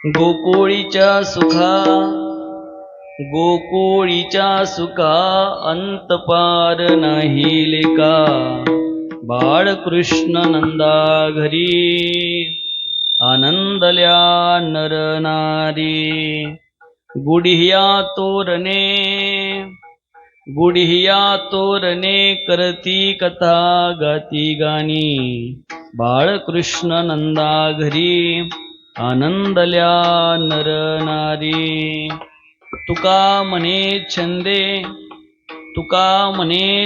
गोकुळीच्या सुखा अंत पार नाही लेका, बाळकृष्ण नंदा घरी आनंदल्या नर नारी. गुढिया तोरणे करती कथा गाती गाणी, बाळकृष्ण नंदा घरी आनंदल्या नर नारी. तुका म्हणे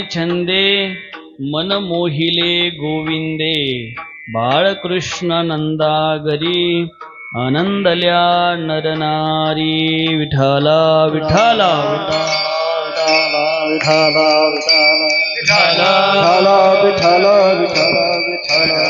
छंदे मन मोहिले गोविंदे, बाळकृष्ण नंदा घरी आनंदल्या नर नारी. विठ्ठला विठ्ठला विठ्ठला विठ्ठला विठ्ठला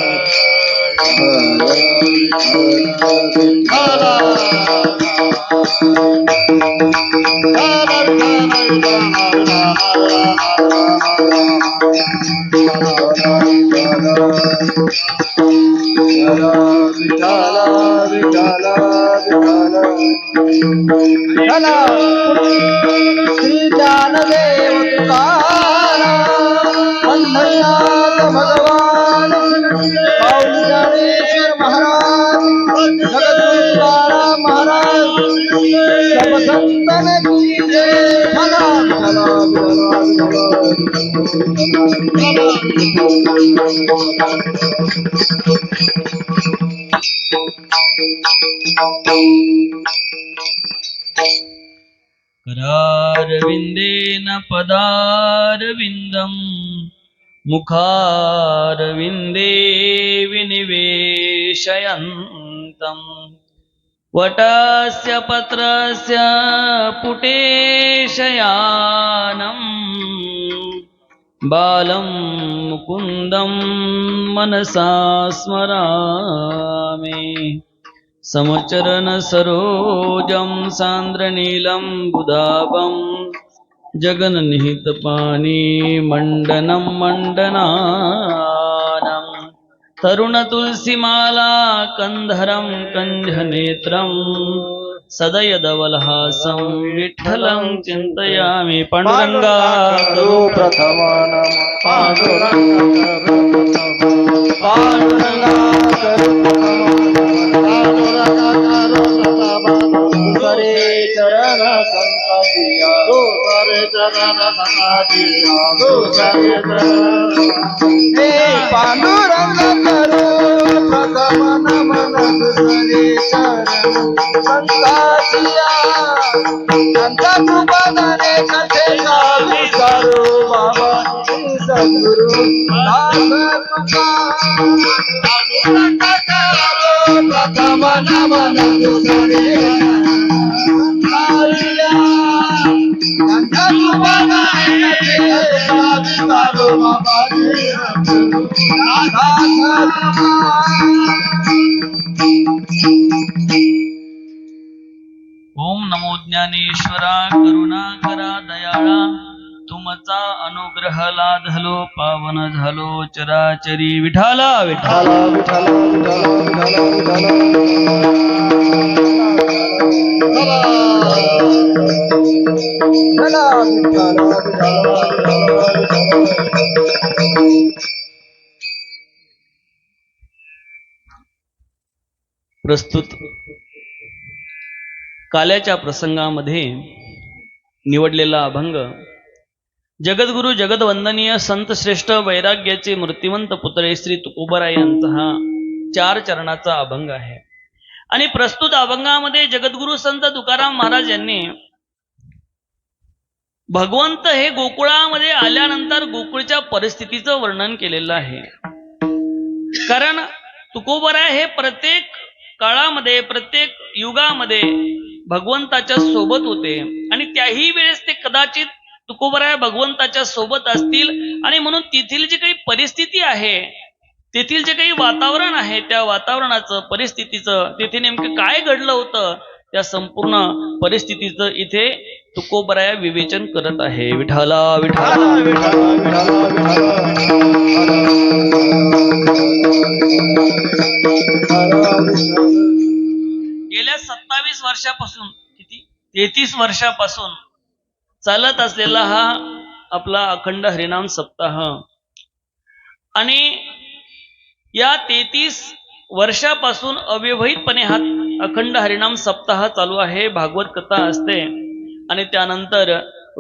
श्री ज्ञानदेव तुकाराम पंढरीनाथ भगवान पाऊली ज्ञानेश्वर महाराज जगद्गुरु तुकाराम महाराज सब संतन की जय. भला भला करारविंदेन पदारविन्दं, मुखारविन्दे विनिवेशयन्तं, वटस्य पत्रस्य पुटे शयानं, बालं मुकुन्दं मनसा स्मरामि. समचरण सरोजं सान्द्रनीलं बुधाभं, जगन्निहितपानी मण्डनं मण्डनानं, तरुणतुलसीमाला कन्धरं कञ्जनेत्रं, सदयदवलहासं विठ्ठलं चिन्तयामि. पाण्डुरङ्गा करो प्रथमानं करे चरण संततिया दो करे चरण संततिया दो करे हे पांडुरंग करो प्रथम नमन करे चरण संततिया संत कृपादाने कथे गावी करो बाबा सद्गुरु दास तुका. प्रथम नमन करे ओम नमो ज्ञानेश्वरा करुणाकरा दयाळा, तुमचा अनुग्रह लाधलो पावन झालो चराचरी. विठ्ठला विठ्ठला विठ्ठला प्रस्तुत काल्याच्या प्रसंगामध्ये निवडलेला अभंग जगद्गुरु जगदवंदनीय संत श्रेष्ठ वैराग्याचे मूर्तिवंत पुतळे श्री तुकोबराय यांचा हा 4 चरणाचा अभंग आहे. आणि प्रस्तुत अभंगामध्ये जगद्गुरु संत तुकाराम महाराज यांनी भगवंत हे गोकुळामध्ये आल्यानंतर गोकुळच्या परिस्थितीचं वर्णन केलेलं आहे. कारण तुकोबराय हे प्रत्येक काळामध्ये प्रत्येक युगामध्ये भगवंताच्या सोबत होते आणि त्याही वेळेस ते कदाचित तुकोबराय भगवंताच्या सोबत असतील आणि म्हणून तेथील जी काही परिस्थिती आहे, तेथील जे काही वातावरण आहे, त्या वातावरणाचं परिस्थितीचं तेथे नेमकं काय घडलं होतं त्या संपूर्ण परिस्थितीचं इथे तुकोबराय विवेचन करत आहे. विठ्ठला विठ्ठला विठ्ठला विठ्ठला गेल्या 27 वर्षापासून किती 33 वर्षापासून चालत असलेला हा आपला अखंड हरिनाम सप्ताह आणि या 33 वर्षापासून अव्यवहितपणे हा अखंड हरिनाम सप्ताह चालू आहे. भागवत कथा असते आणि त्यानंतर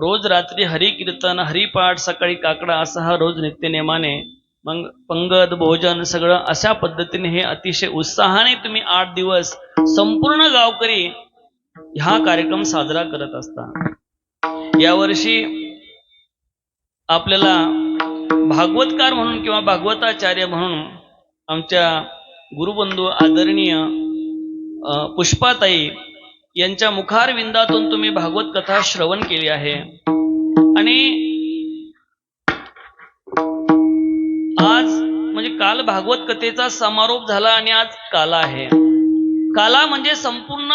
रोज रात्री हरिकीर्तन हरिपाठ सकाळी काकडा असा हा रोज नित्यनेमाने मग पंगत भोजन सगळं अशा पद्धतीने हे अतिशय उत्साहाने तुम्ही 8 दिवस संपूर्ण गावकरी हा कार्यक्रम साजरा करत असता. यावर्षी आपल्याला भागवतकार म्हणून किंवा भागवताचार्य म्हणून आमच्या गुरुबंधू आदरणीय पुष्पाताई यांच्या मुखारविंदातून तुम्ही भागवत कथा श्रवण केली आहे आणि आज म्हणजे काल भागवत कथेचा समारोप झाला आणि आज काला आहे. काला म्हणजे संपूर्ण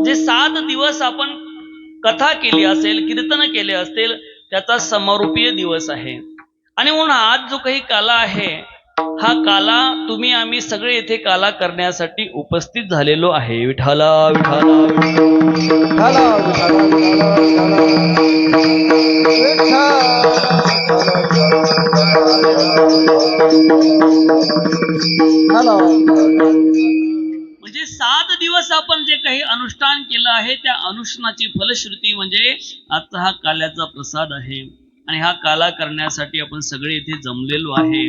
जे 7 दिवस आपण कथा केली असेल कीर्तन केले असतील त्याचा समारोपीय दिवस आहे आणि म्हणून आज जो काही काला आहे हा काला तुम्ही आम्ही सगळे येथे काला करण्यासाठी उपस्थित झालेलो आहे. विठाला विठाला विठाला म्हणजे 7 दिवस आपण जे काही अनुष्ठान केलं आहे त्या अनुष्ठानाची फलश्रुती म्हणजे आता हा काल्याचा प्रसाद आहे आणि हा काला करण्यासाठी आपण सगळे इथे जमलेलो आहे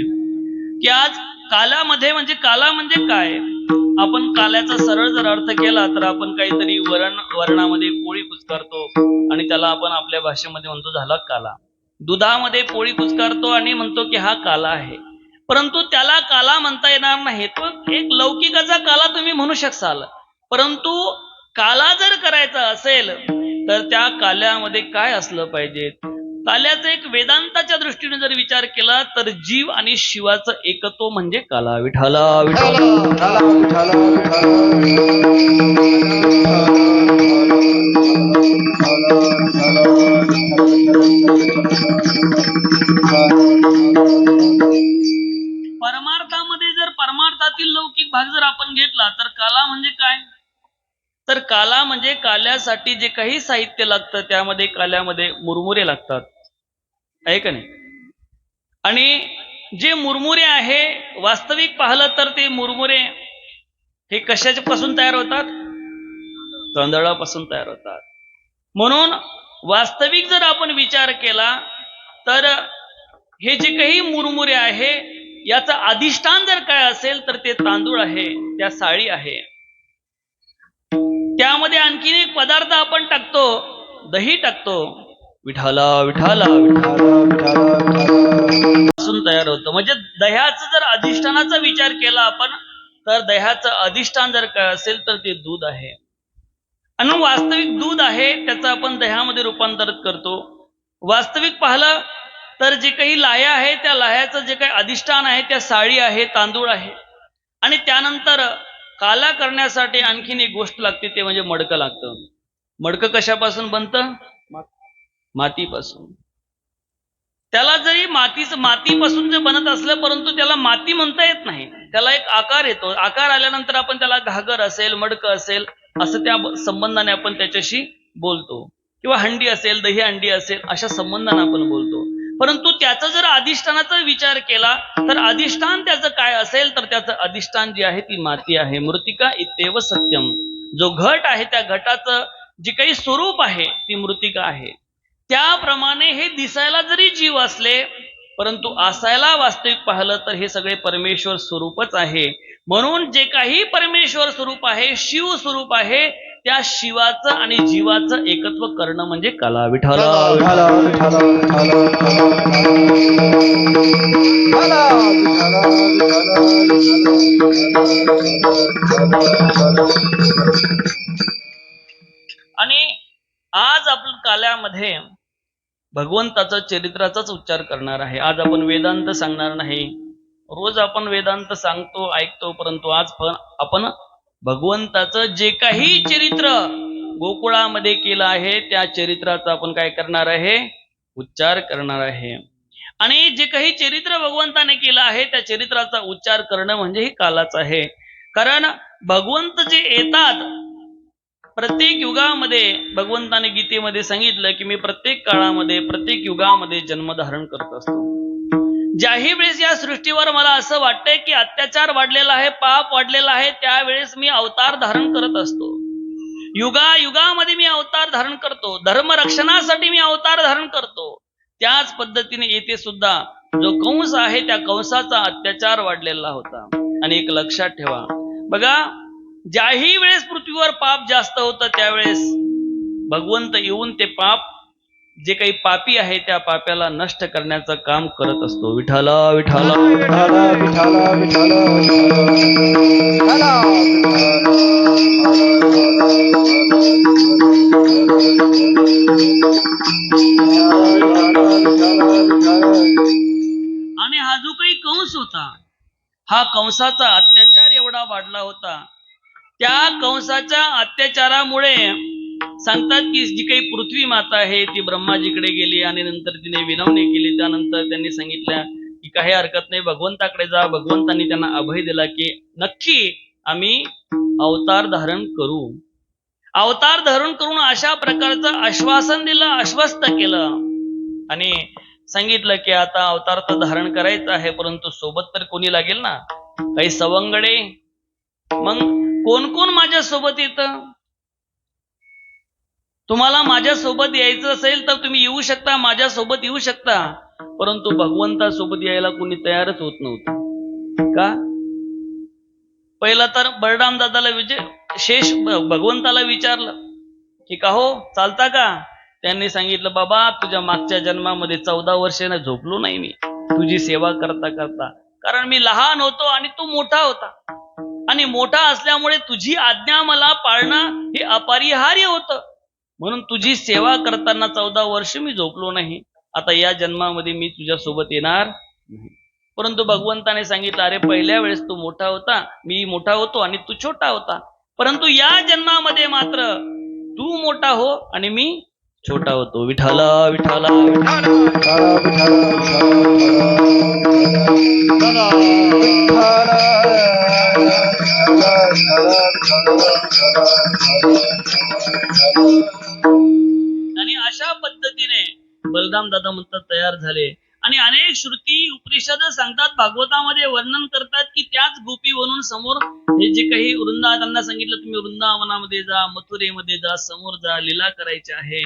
की आज काला म्हणजे काय. आपण काल्याचा सरळ जर अर्थ केला तर आपण काहीतरी वर्णामध्ये पोळी कुचकारतो आणि त्याला आपण आपल्या भाषेमध्ये म्हणतो झाला काला. दुधामध्ये पोळी कुचकारतो आणि म्हणतो की हा काला आहे, परंतु त्याला काला म्हणता येणार नाही. तो एक लौकिकाचा काला तुम्ही म्हणू शकाल, परंतु काला जर करायचा असेल तर त्या काल्यामध्ये काय असलं पाहिजे. काल्याचा एक वेदांताच्या दृष्टीने जर विचार केला तर जीव आणि शिवाचं एकत्व म्हणजे काला. विठाला विठाला परमार्थामध्ये जर परमार्थातील लौकिक भाग जर आपण घेतला तर काला म्हणजे काय, तर काला म्हणजे काल्यासाठी जे काही साहित्य लागतं त्यामध्ये काल्यामध्ये मुरमुरे लागतात, आहे का नाही. आणि जे मुरमुरे आहे वास्तविक पाहिलं तर ते मुरमुरे हे कशापासून तयार होतात, तांदळापासून तयार होतात. म्हणून वास्तविक जर आपण विचार केला तर हे जे काही मुरमुरे आहे याचं अधिष्ठान जर काय असेल तर ते तांदूळ आहे, त्या साळी आहे. त्यामध्ये आणखीन एक पदार्थ आपण टाकतो, दही टाकतो. विठाला विठाला पासून तयार होतं. म्हणजे दह्याचं जर अधिष्ठानाचा विचार केला आपण तर दह्याचं अधिष्ठान जर काय असेल तर ते दूध आहे आणि वास्तविक दूध आहे त्याचं आपण दह्यामध्ये रूपांतरित करतो. वास्तविक पाहिलं तर जे काही लाह्या आहे त्या लाह्याचं जे काही अधिष्ठान आहे त्या साळी आहे, तांदूळ आहे. आणि त्यानंतर काला करण्यासाठी आणखीन एक गोष्ट लागते ते म्हणजे मडकं लागतं. मडकं कशापासून बनतं, मातीपासून. त्याला जरी मातीपासून जे बनत असलं परंतु त्याला माती म्हणता येत नाही, त्याला एक आकार येतो. आकार आल्यानंतर आपण त्याला घागर असेल मडकं असेल असं त्या संबंधाने आपण त्याच्याशी बोलतो, किंवा हंडी असेल दही हंडी असेल अशा संबंधाने आपण बोलतो. परंतु त्याचा जर अधिष्ठानाचा विचार केला तर अधिष्ठान त्याचं काय असेल तर त्याचं अधिष्ठान जे आहे ती माती आहे. मृत्तिका इत्येव सत्यम. जो घट आहे त्या घटाचं जे काही स्वरूप आहे ती मृत्तिका आहे. त्याप्रमाणे हे दिसायला जरी जीव असले परंतु असायला वास्तविक पाहिलं तर हे सगळे परमेश्वर स्वरूपच आहे. म्हणून जे काही परमेश्वर स्वरूप आहे शिव स्वरूप आहे त्या शिवाचं आणि जीवाचं एकत्व करणं म्हणजे कला. विठाला विठाला विठाला आणि आज आपण काल्यामध्ये भगवंताचा चरित्राचाच उच्चार करणार आहे. आज आपण वेदांत सांगणार नाही. रोज आपण वेदांत सांगतो ऐकतो, परंतु आज पण आपण भगवंताचं जे काही चरित्र गोकुळामध्ये केलं आहे त्या चरित्राचा आपण काय करणार आहे, उच्चार करणार आहे. आणि जे काही चरित्र भगवंताने केलं आहे त्या चरित्राचा उच्चार करणं म्हणजे ही कालाच आहे. कारण भगवंत जे येतात प्रत्येक युगामध्ये, भगवंताने गीतेमध्ये सांगितलं की मी प्रत्येक काळामध्ये प्रत्येक युगामध्ये जन्म धारण करत असतो. ज्याही वेळेस या सृष्टीवर मला असं वाटतंय की अत्याचार वाढलेला आहे, पाप वाढलेला आहे, त्यावेळेस मी अवतार धारण करत असतो. युगामध्ये मी अवतार धारण करतो, धर्म रक्षणासाठी मी अवतार धारण करतो. त्याच पद्धतीने येथे सुद्धा जो कंस आहे त्या कंसाचा अत्याचार वाढलेला होता. आणि एक लक्षात ठेवा बघा, ज्याही वेळेस पृथ्वीवर पाप जास्त होतं त्यावेळेस भगवंत येऊन ते पाप, जे काही पापी आहे त्या पाप्याला नष्ट करण्याचं काम करत असतो. विठाला विठाला विठाला विठाला विठाला आणि हा जो काही कंस होता, हा कंसाचा अत्याचार एवढा वाढला होता. त्या कंसाच्या अत्याचारामुळे सांगतात की जी काही पृथ्वी माता आहे ती ब्रह्माजीकडे गेली आणि नंतर तिने विनवणी केली. त्यानंतर त्यांनी सांगितलं की काही हरकत नाही, भगवंताकडे जा. भगवंतांनी त्यांना अभय दिला की नक्की आम्ही अवतार धारण करू. अवतार धारण करून अशा प्रकारचं आश्वासन दिलं, आश्वस्त केलं आणि सांगितलं की आता अवतार तर धारण करायचं आहे, परंतु सोबत तर कोणी लागेल ना, काही सवंगडे. मग कोण कोण माझ्या सोबत येतं? तुम्हाला माझ्या सोबत यायचं असेल तर तुम्ही येऊ शकता, माझ्या सोबत येऊ शकता. परंतु भगवंतासोबत यायला कोणी तयारच होत नव्हतं. का? पहिला तर बलराम दादाला शेष भगवंताला विचारलं की का हो, चालता का? त्यांनी सांगितलं बाबा, तुझ्या मागच्या जन्मामध्ये 14 वर्षाने झोपलो नाही मी तुझी सेवा करता करता. कारण मी लहान होतो आणि तू मोठा होता, आणि मोठा असल्यामुळे तुझी आज्ञा मला पाळणं हे अपरिहार्य होतं. म्हणून तुझी सेवा करताना 14 वर्ष मी झोपलो नाही. आता या जन्मामध्ये मी तुझ्या सोबत येणार नाही. परंतु भगवंताने सांगितलं, अरे पहिल्या वेळेस तू मोठा होता, मी मोठा होतो आणि तू छोटा होता, परंतु या जन्मामध्ये मात्र तू मोठा हो आणि मी छोटा होतो. विठाला विठाला आणि अशा पद्धतीने बलराम दादा म्हणतात तयार झाले. आणि अनेक श्रुती उपनिषद सांगतात, भागवतामध्ये वर्णन करतात की त्याच गोपी बनून समोर हे जे काही त्यांना सांगितलं तुम्ही वृंदावनामध्ये जा, मथुरेमध्ये जा, समोर जा, लीला करायची आहे.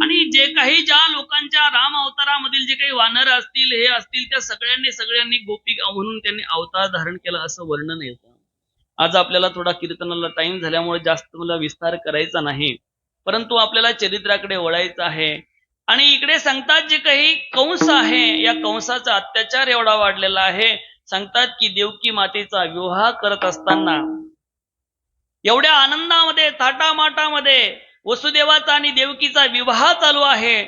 आणि जे काही ज्या लोकांच्या राम अवतारामधील जे काही वानर असतील, हे असतील, त्या सगळ्यांनी गोपी म्हणून त्यांनी अवतार धारण केला असं वर्णन येतं. आज आपल्याला थोडा कीर्तनाला टाइम झाल्यामुळे जास्त मला विस्तार करायचा नाही, परंतु आपल्याला चरित्राकडे वळायचं आहे. आणि इकडे सांगतात जे काही कंस आहे, या कंसाचा अत्याचार एवढा वाढलेला आहे. सांगतात की देवकी मातेचा विवाह करत असताना एवढ्या आनंदामध्ये, थाटामाटामध्ये वसुदेवाचा आणि देवकीचा विवाह चालू आहे.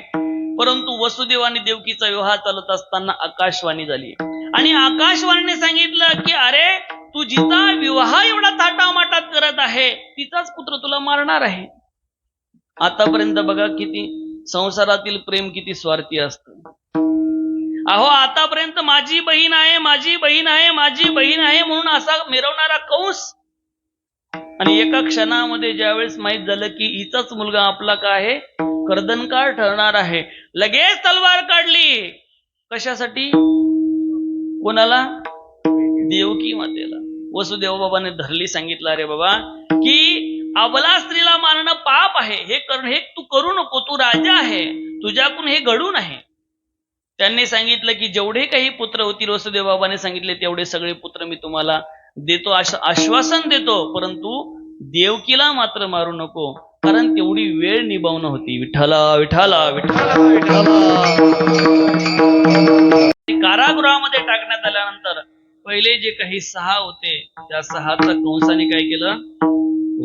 परंतु वसुदेव आणि देवकीचा विवाह चालत असताना आकाशवाणी झाली आणि आकाशवाणीने सांगितलं की अरे, तू जिचा विवाह एवढा थाटामाटात करत आहे तिचाच पुत्र तुला मारणार आहे. आतापर्यंत बघा किती संसारातील प्रेम किती स्वार्थी असतं. अहो, आतापर्यंत माझी बहीण आहे, माझी बहीण आहे, माझी बहीण आहे म्हणून असा मिरवणारा कंस, आणि एका क्षणामध्ये ज्यावेळेस माहित झालं की हिचाच मुलगा आपला काय आहे, कर्दनकार ठरणार आहे, लगेच तलवार काढली. कशासाठी? कोणाला? देवकी मातेला. वसुदेव बाबाने धरली, सांगितलं अरे बाबा की अबला स्त्रीला मारणं पाप आहे, हे तू करू नको, तू राजा आहे, तुझ्याकडून हे घडू नये. त्यांनी सांगितलं की जेवढे काही पुत्र होतील, वसुदेव बाबाने सांगितले तेवढे सगळे पुत्र मी तुम्हाला देतो, आश्वासन देतो, परंतु देवकीला मात्र मारू नको, कारण तेवढी वेळ निभावणं होती. विठ्ठला विठ्ठला विठ्ठला विठ्ठला. कारागृहामध्ये टाकण्यात आल्यानंतर पहिले जे काही 6 होते त्या 6चा कंसाने काय केलं,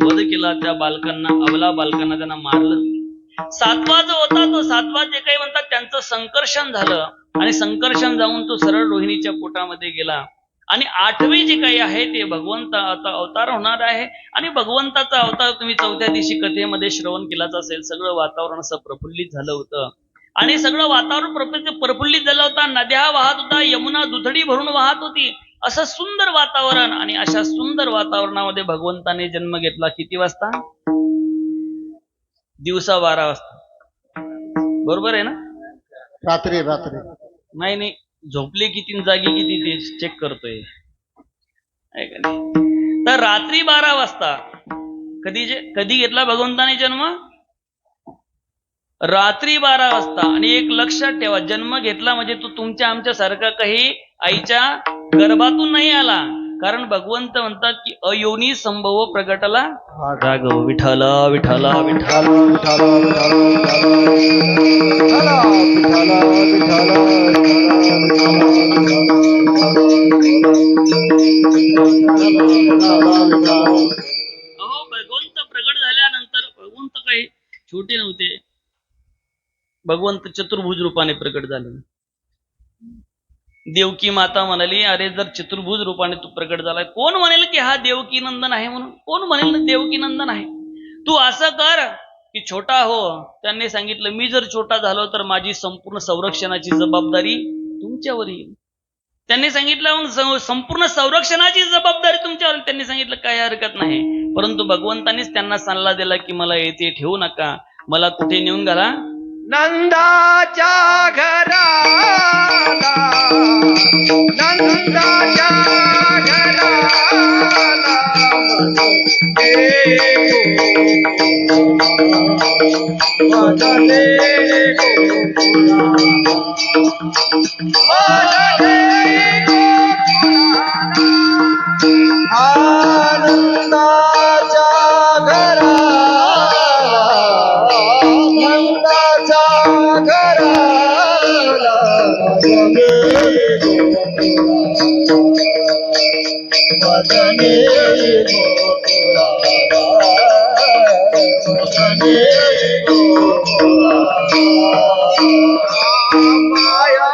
वध केला. त्या बालकांना, अबला बालकांना त्यांना मारलं. 7वा जो होता, तो 7वा जे काही म्हणतात त्यांचं संकर्षण झालं आणि संकर्षण जाऊन तो सरळ रोहिणीच्या पोटामध्ये गेला. आणि 8वे जे काही आहे ते भगवंत आता अवतार होणार आहे. आणि भगवंताचा अवतार तुम्ही 4थ्या दिवशी कथेमध्ये श्रवण केलाच असेल. सगळं वातावरण असं प्रफुल्लित झालं होतं. आणि सगळं वातावरण प्रफुल्लित झालं होता. नद्या वाहत होता, यमुना दुथडी भरून वाहत होती. असं सुंदर वातावरण, आणि अशा सुंदर वातावरणामध्ये भगवंताने जन्म घेतला. किती वाजता? दिवसा 12 वाजता. बरोबर आहे ना? रात्री रात्री नाही, झोपले किती जागी किती ते चेक करतोय, आहे का नाही? तर रात्री 12 वाजता कधी घेतला भगवंताने जन्म? रात्री 12 वाजता. आणि एक लक्षात ठेवा, जन्म घेतला म्हणजे तो तुमच्या आमच्या सारखा काही आईच्या गर्भातून नाही आला. कारण भगवंत म्हणतात की अयोनी संभव प्रगटला राघव विठ्ठल विठ्ठल विठ्ठल विठाला विठाला विठाला अहो, भगवंत प्रगट झाल्यानंतर भगवंत काही छोटे नव्हते. भगवंत चतुर्भुज रूपाने प्रकट झाले. देवकी माता म्हणाली, अरे जर चतुर्भुज रूपाने तू प्रकट झालाय, कोण म्हणेल की हा देवकी नंदन आहे म्हणून? कोण म्हणेल देवकी नंदन आहे? तू असं कर की छोटा हो. त्यांनी सांगितलं, मी जर छोटा झालो तर माझी संपूर्ण संरक्षणाची जबाबदारी तुमच्यावर येईल. त्यांनी सांगितलं, मग संपूर्ण संरक्षणाची जबाबदारी तुमच्यावर. त्यांनी सांगितलं, काही हरकत नाही. परंतु भगवंतानीच त्यांना सल्ला दिला की मला येथे ठेवू नका, मला कुठे नेऊन घाला? नंदाच्या घराला नंदाच्या घराला आनंदाच्या घराला माया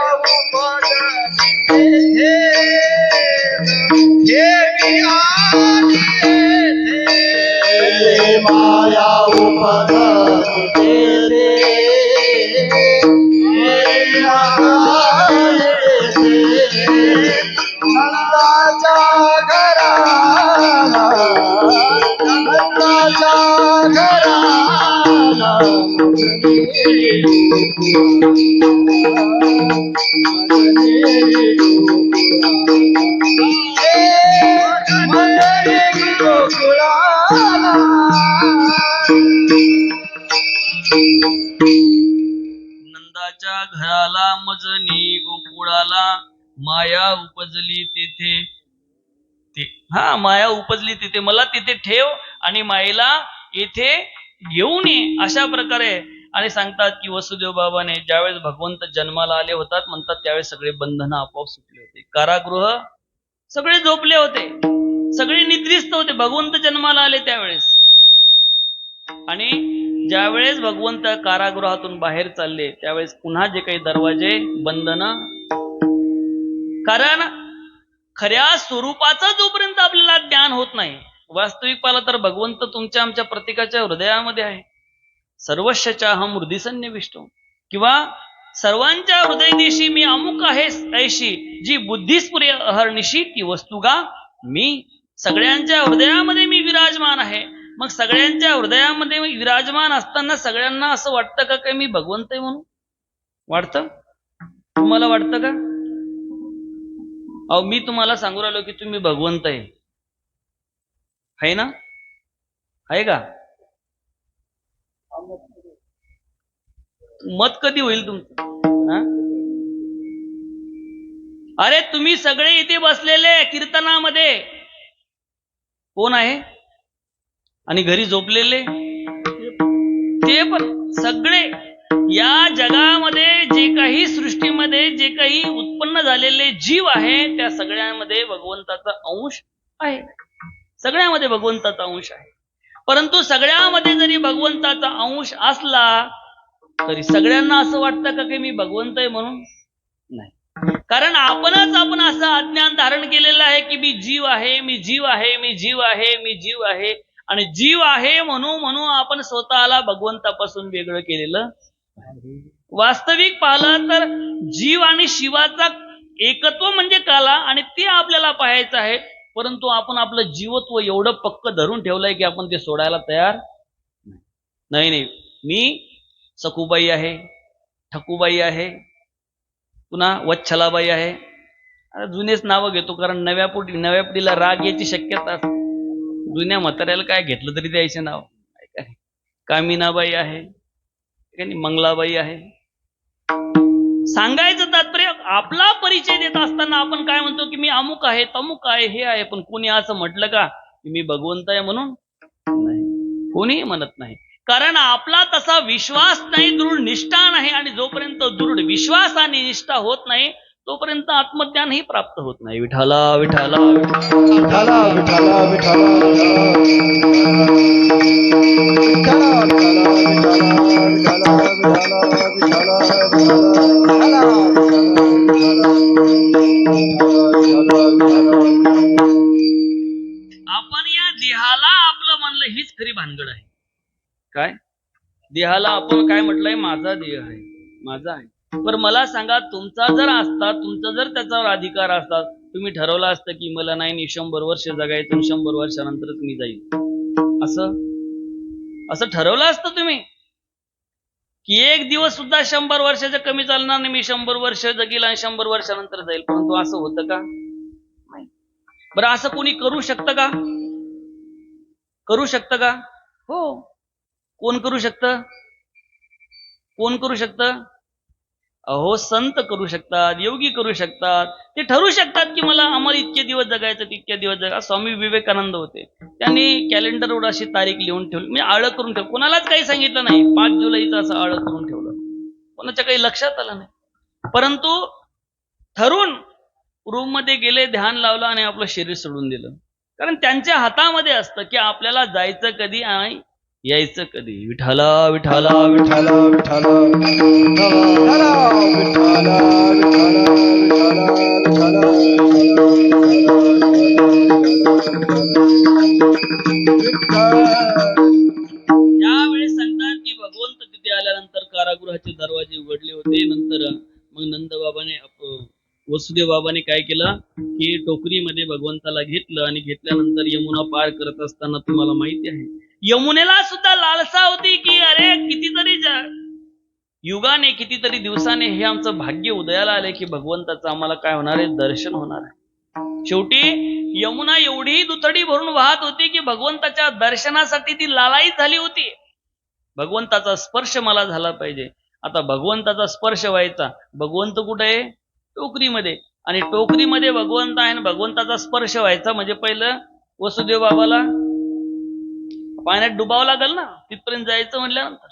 नंदाच्या घराला मजनी गोकुळाला माया उपजली तेथे. माया उपजली तिथे, मला तिथे ठेव आणि मायेला येथे घेऊन ये, अशा प्रकारे. आणि सांगतात की वसुदेव बाबाने ज्यावेळेस भगवंत जन्माला आले होतात, म्हणतात त्यावेळेस सगळे बंधनं आपोआप सुटले होते. कारागृह सगळे झोपले होते, सगळे निद्रिस्त होते भगवंत जन्माला आले त्यावेळेस. आणि ज्यावेळेस भगवंत कारागृहातून बाहेर चालले त्यावेळेस पुन्हा जे काही दरवाजे बंधनं. कारण खऱ्या स्वरूपाचं जोपर्यंत आपल्याला ज्ञान होत नाही, वास्तविक पाहिलं तर भगवंत तुमच्या आमच्या प्रत्येकाच्या हृदयामध्ये आहे. सर्वस्यच्या हम हृदय सन्निविष्टो, किंवा सर्वांच्या हृदयदेशी मी अमुक आहे ऐशी, जी बुद्धिस्पुरे अहर्निशी ती वस्तुगा मी. सगळ्यांच्या हृदयामध्ये मी विराजमान आहे. मग सगळ्यांच्या हृदयामध्ये विराजमान असताना सगळ्यांना असं वाटतं का काय मी भगवंत आहे म्हणून? वाटतं? तुम्हाला वाटतं का? अहो, मी तुम्हाला सांगू राहिलो की तुम्ही भगवंत आहे ना? आहे का? मत कधी होईल तुमचं? अरे तुम्ही सगळे इथे बसलेले कीर्तनामध्ये कोण आहे? आणि घरी झोपलेले ते पण सगळे. या जगामध्ये जे काही सृष्टीमध्ये जे काही उत्पन्न झालेले जीव आहे त्या सगळ्यांमध्ये भगवंताचा अंश आहे. सगळ्यामध्ये भगवंताचा अंश आहे. परंतु सगळ्यामध्ये जरी भगवंताचा अंश असला तरी सगळ्यांना असं वाटतं का की मी भगवंत आहे म्हणून? नाही. कारण आपण असं अज्ञान धारण केलेलं आहे की मी जीव आहे, मी जीव आहे, मी जीव आहे, मी जीव आहे. आणि जीव आहे म्हणून आपण स्वतःला भगवंतापासून वेगळं केलेलं. वास्तविक पाहिलं तर जीव आणि शिवाचा एकत्व म्हणजे काला, आणि ते आपल्याला पाहायचं आहे. परंतु आपण आपलं जीवत्व एवढं पक्क धरून ठेवलंय की आपण ते सोडायला तयार नाही. नाही, मी सखूबाई आहे, ठकूबाई आहे, पुन्हा वच्छलाबाई आहे. आता जुनेच नावं घेतो, कारण नव्या पिढीला राग यायची शक्यता असते. जुन्या म्हाताऱ्याला काय घेतलं तरी द्यायचे नाव. कामिनाबाई आहे, मंगलाबाई आहे. सांगायचं तात्पर्य, आपला परिचय देत असताना आपण काय म्हणतो की मी अमुक आहे, तमुक आहे, हे आहे. पण कोणी असं म्हटलं का की मी भगवंत आहे म्हणून? नाही, कोणी म्हणत नाही. कारण आपला तसा विश्वास नाही, दृढ निष्ठा नाही. आणि जोपर्यंत दृढ विश्वास आणि निष्ठा होत नाही तोपर्यंत आत्मज्ञानही प्राप्त होत नाही. विठाला विठाला विठाला विठाला आपण या देहाला आपलं म्हणलं हीच खरी भानगड आहे. काय देहाला आपण काय म्हटलंय? माझा देह आहे, माझा आहे. पण मला सांगा, तुमचा जर असता, तुमचा जर त्याच्यावर अधिकार असता, तुम्ही ठरवलं असतं की मला नाही 100 वर्ष जगायचं, 100 वर्षानंतरच मी जाईल, असं ठरवलं असतं तुम्ही की एक दिवस सुद्धा 100 वर्षाच्या कमी चालणार नाही, मी 100 वर्ष जगील आणि 100 वर्षानंतर जाईल. परंतु असं होतं का? बरं, असं कोणी करू शकतं का? करू शकतं का? हो. कोण करू शकतं? कोण करू शकतं? अहो, संत करू शकतात, योगी करू शकतात. ते ठरू शकतात की मला आम्हाला इतके दिवस जगायचं, तितके दिवस जगा. स्वामी विवेकानंद होते, त्यांनी कॅलेंडरवर अशी तारीख लिहून ठेवली, म्हणजे आळं करून ठेवलं. कोणालाच काही सांगितलं नाही. 5 जुलैचं असं आळं करून ठेवलं. कोणाच्या काही लक्षात आलं नाही. परंतु ठरून रूम मध्ये गेले, ध्यान लावलं आणि आपलं शरीर सोडून दिलं. कारण त्यांच्या हातामध्ये असतं की आपल्याला जायचं कधी आणि यायचं कधी. विठाला विठाला विठाला विठाला यावेळेस सांगतात की भगवंत तिथे आल्यानंतर कारागृहाचे दरवाजे उघडले होते. नंतर मग नंदबाबाने, वसुदेव बाबाने काय केलं की टोकरीमध्ये भगवंताला घेतलं आणि घेतल्यानंतर यमुना पार करत असताना तुम्हाला माहिती आहे, यमुनेला सुद्धा लालसा होती की अरे कितीतरी युगाने, कितीतरी दिवसाने हे आमचं भाग्य उदयाला आले की भगवंताचं आम्हाला काय होणार आहे? दर्शन होणार आहे. शेवटी यमुना एवढी दुथडी भरून वाहत होती की भगवंताच्या दर्शनासाठी ती लालायित झाली होती. भगवंताचा स्पर्श मला झाला पाहिजे. आता भगवंताचा स्पर्श व्हायचा, भगवंत कुठे आहे? टोकरीमध्ये. आणि टोकरीमध्ये भगवंत आहे, आणि भगवंताचा स्पर्श व्हायचा म्हणजे पहिलं वसुदेव बाबाला पाण्यात डुबावं लागल ना, तिथपर्यंत जायचं म्हटल्यानंतर.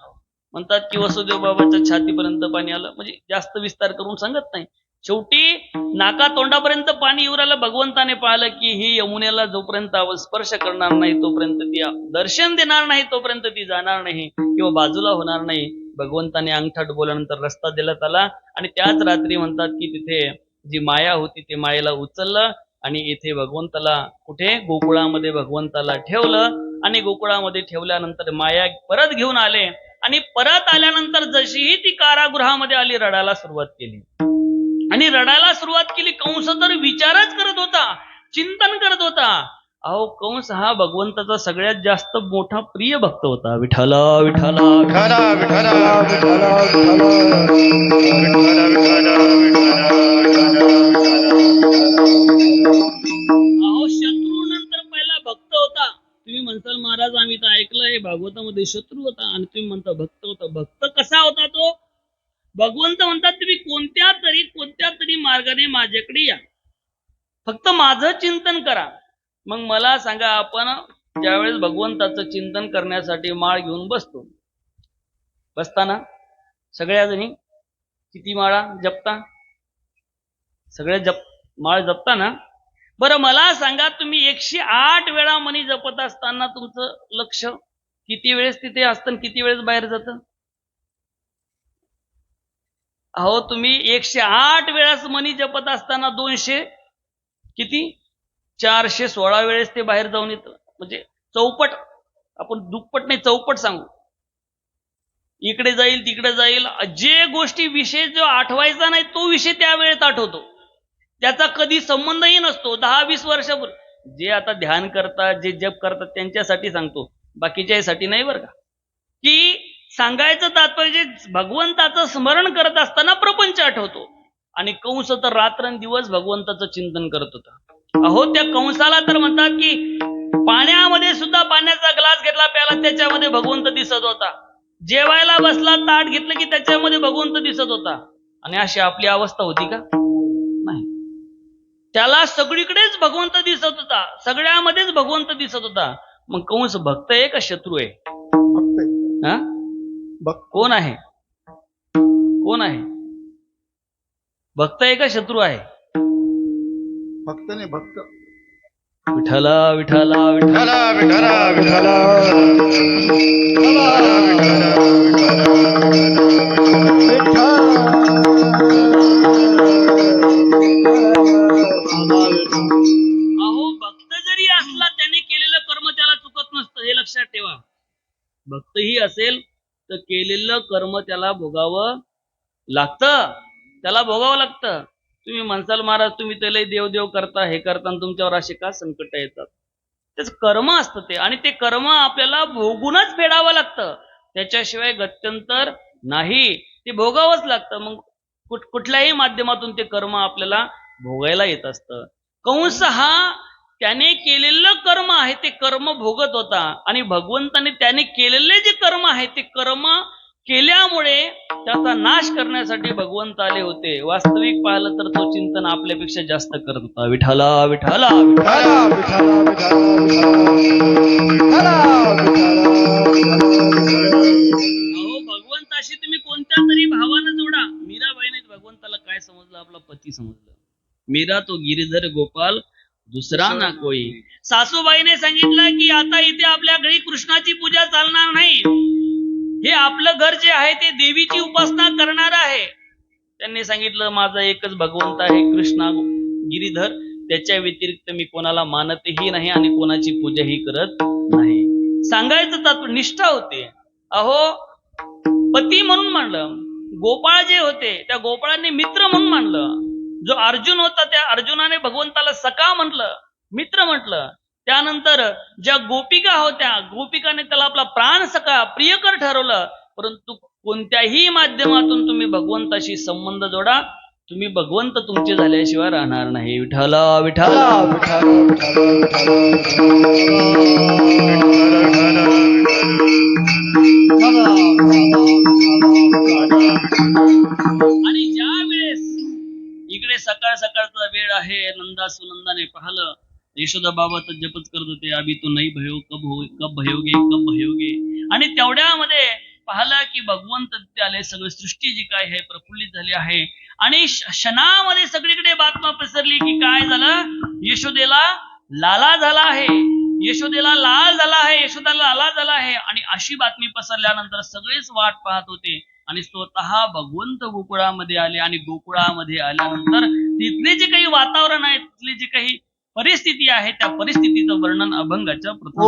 म्हणतात की वसुदेव बाबाच्या छातीपर्यंत पाणी आलं, म्हणजे जास्त विस्तार करून सांगत नाही. शेवटी नाका तोंडापर्यंत पाणी येऊ राहिलं. भगवंताने पाहिलं की ही यमुनेला जोपर्यंत स्पर्श करणार नाही तोपर्यंत ती दर्शन देणार नाही, तोपर्यंत ती जाणार नाही किंवा बाजूला होणार नाही. भगवंताने अंगठा डुबवल्यानंतर रस्ता दिला त्याला. आणि त्याच रात्री म्हणतात की तिथे जी माया होती ते मायेला उचललं आणि इथे भगवंताला, कुठे? गोकुळामध्ये भगवंताला ठेवलं. आणि गोकुळामध्ये ठेवल्यानंतर माया परत घेऊन आले. आणि परत आल्यानंतर जशीही ती कारागृहामध्ये आली, रडायला सुरुवात केली. आणि रडायला सुरुवात केली. कंस तर विचारच करत होता, चिंतन करत होता. अहो, कंस हा भगवंताचा सगळ्यात जास्त मोठा प्रिय भक्त होता. विठाला विठाला विठाला विठाला विठाला अहो, शत्रू नंतर पहिला भक्त होता. तुम्ही म्हणताल महाराज आम्ही तर ऐकलंय भागवतामध्ये शत्रू होता, आणि तुम्ही म्हणता भक्त होता. भक्त कसा होता तो? भगवंत म्हणतात तुम्ही कोणत्या तरी मार्गाने माझ्याकडे या, फक्त माझं चिंतन करा. मग मला सांगा, आपण ज्यावेळेस भगवंताचं चिंतन करण्यासाठी माळ घेऊन बसताना सगळ्या जणी किती माळा जपता? सगळ्या माळ जपता ना? बरं, मला सांगा, तुम्ही 108 वेळा मनी जपत असताना तुमचं लक्ष किती वेळेस तिथे असतं, किती वेळेस बाहेर जातं? अहो, तुम्ही 108 वेळेस मनी जपत असताना 200 किती 416 वेळेस ते बाहेर जाऊन येतं. म्हणजे चौपट, आपण दुप्पट नाही चौपट सांगू. इकडे जाईल तिकडे जाईल, जे गोष्टी विषय जो आठवायचा नाही तो विषय त्यावेळेत आठवतो. त्याचा कधी संबंधही नसतो. 10-20 वर्षापूर्वी जे आता ध्यान करतात, जे जप करतात त्यांच्यासाठी सांगतो, बाकीच्यासाठी नाही बरं का. की सांगायचं तात्पर्य भगवंताचं स्मरण करत असताना प्रपंच आठवतो. आणि कंस तर रात्रंदिवस भगवंताचं चिंतन करत होता. अहो त्या कंसाला तर म्हणतात की पाण्यामध्ये सुद्धा पाण्याचा ग्लास घेतला प्याला त्याच्यामध्ये भगवंत दिसत होता. जेवायला बसला ताट घेतलं की त्याच्यामध्ये भगवंत दिसत होता. आणि अशी आपली अवस्था होती का? नाही. त्याला सगळीकडेच भगवंत दिसत होता, सगळ्यामध्येच भगवंत दिसत होता. मग कंस भक्त आहे का शत्रू आहे? हा? कोण आहे? कोण आहे? भक्त आहे का शत्रू आहे? भक्त नाही भक्त. विठला विठला विठला विठला विठला अहो भक्त जरी असला त्याने केलेलं कर्म त्याला चुकत नसतं, हे लक्षात ठेवा. भक्तही असेल तर केलेलं कर्म त्याला भोगावं लागतं, त्याला भोगावं लागतं. तुम्ही म्हणसाल महाराज तुम्ही त्याला देव करता, हे करता, तुमच्यावर असे का संकट येतात? त्याच कर्म असतं ते, आणि ते कर्म आपल्याला भोगूनच फेडावं लागतं, त्याच्याशिवाय गत्यंतर नाही. ते भोगावंच लागतं. मग कुठल्याही माध्यमातून ते कर्म आपल्याला भोगायला येत असतं. कंस हा त्याने केलेलं कर्म आहे ते कर्म भोगत होता, आणि भगवंताने त्याने केलेले जे कर्म आहे ते कर्म केल्यामुळे त्याचा नाश करण्यासाठी भगवंत आले होते. वास्तविक पाहिलं तर तो चिंतन आपल्यापेक्षा जास्त करत होता. विठला विठला विठला विठला अहो भगवंताशी तुम्ही कोणत्या तरी भावानं जोडा. मीराबाईने भगवंताला काय समजलं? आपला पती समजलं. मीरा तो गिरीधर गोपाल दुसरा ना कोई. सासूबाईने सांगितलं की आता इथे आपल्या घरी कृष्णाची पूजा चालणार नाही, हे आपलं घर जे आहे ते देवीची उपासना करणार आहे. त्यांनी सांगितलं माझा एकच भगवंत आहे कृष्णा गिरीधर, त्याच्या व्यतिरिक्त मी कोणाला मानतही नाही आणि कोणाची पूजाही करत नाही. सांगायचं तात्पर्य निष्ठा होते. अहो पती म्हणून मानलं, गोपाळ जे होते त्या गोपाळांनी मित्र म्हणून मानलं, जो अर्जुन होता त्या अर्जुनाने भगवंताला सखा म्हटलं, मित्र म्हटलं. त्यानंतर ज्या गोपिका होत्या गोपिकाने त्याला आपला प्राण सखा प्रियकर ठरवलं. परंतु कोणत्याही माध्यमातून तुम्ही भगवंताशी संबंध जोडा, तुम्ही भगवंत तुमचे झाल्याशिवाय राहणार नाही. विठला विठला आणि ज्या वेळेस इकडे सकाळ सकाळचा वेळ आहे, नंदा सुनंदाने पाहिलं यशोदा बाबा तर जपच करत होते, अभी तो नाही भयो कब भयोगे. आणि तेवढ्यामध्ये पाहिलं की भगवंत तिथे आले, सगळी सृष्टी जी काय आहे प्रफुल्लित झाली आहे. आणि क्षणामध्ये सगळीकडे बातमा पसरली की काय झालं, यशोदेला लाला झाला आहे, यशोदेला लाल झाला आहे, यशोदाला लाला झाला आहे. आणि अशी बातमी पसरल्यानंतर सगळेच वाट पाहत होते, आणि स्वतः भगवंत गोकुळामध्ये आले. आणि गोकुळामध्ये आल्यानंतर तिथले जे काही वातावरण आहे, तिथली जी काही परिस्थिती आहे, त्या परिस्थितीचं वर्णन अभंगाच्या प्रथम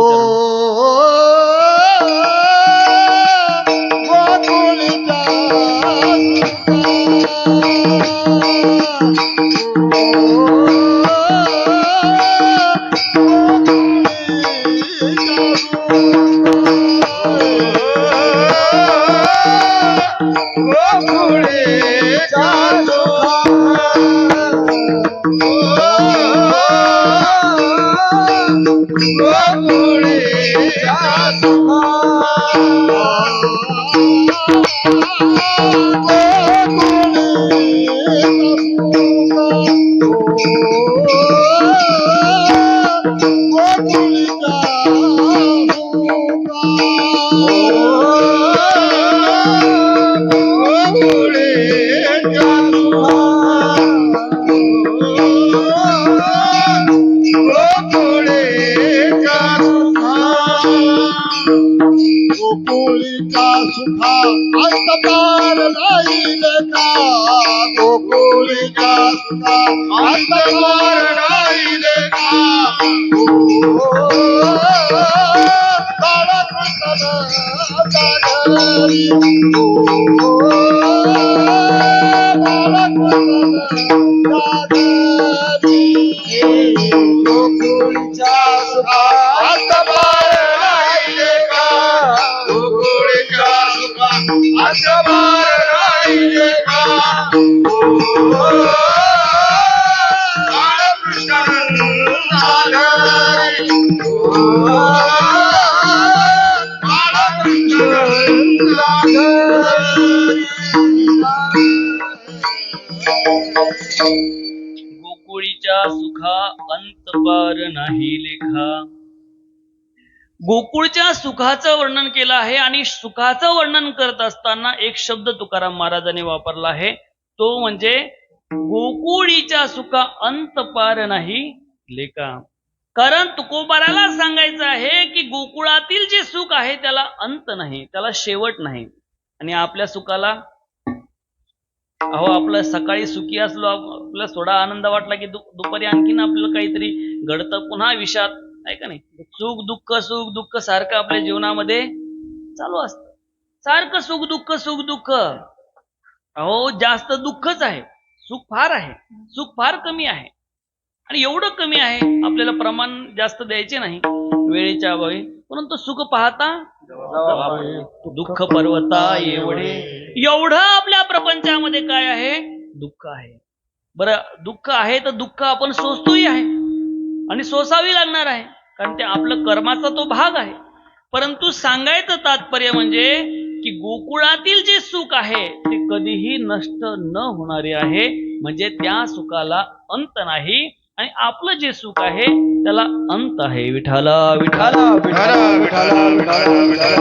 गोकुळिका सुखा अंतकार राहील का, गोकुळिका सुखा अंतकार राहील का. काळकृष्ण गोकुळीच्या सुखा अंत पार नाही लेखा. गोकुळच्या सुखाचं वर्णन केलं आहे आणि सुखाचं वर्णन करत असताना एक शब्द तुकाराम महाराजांनी वापरला आहे, तो म्हणजे गोकुळीच्या सुखा अंत पार नाही लेखा. कारण तुकोबाराला सांगायचं आहे की गोकुळातील जे सुख आहे त्याला अंत नाही, त्याला शेवट नाही. आणि आपल्या सुखाला, अहो आपलं सकाळी सुखी असलो, आपल्याला थोडा आनंद वाटला की दुपारी आणखीन आपल्याला काहीतरी घडतं, पुन्हा विषाद आहे का नाही. सुख दुःख सारखं आपल्या जीवनामध्ये चालू असतं, सारखं सुख दुःख. अहो जास्त दुःखच आहे, सुख फार आहे, सुख फार कमी आहे. आणि एवढं कमी आहे आपल्याला प्रमाण जास्त द्यायचे नाही वेळेच्या अभावी. परंतु सुख पाहता दुःख पर्वता एवढे, एवढं आपल्या प्रपंचामध्ये काय आहे, दुःख आहे. बरं दुःख आहे तर दुःख आपण सोसतोही आहे आणि सोसावी लागणार आहे, कारण ते आपलं कर्माचा तो भाग आहे. परंतु सांगायचं तात्पर्य म्हणजे की गोकुळातील जे सुख आहे ते कधीही नष्ट न होणारे आहे, म्हणजे त्या सुखाला अंत नाही. आणि आपलं जे सुख आहे त्याला अंत आहे. विठाला विठाला विठाला विठाला विठाला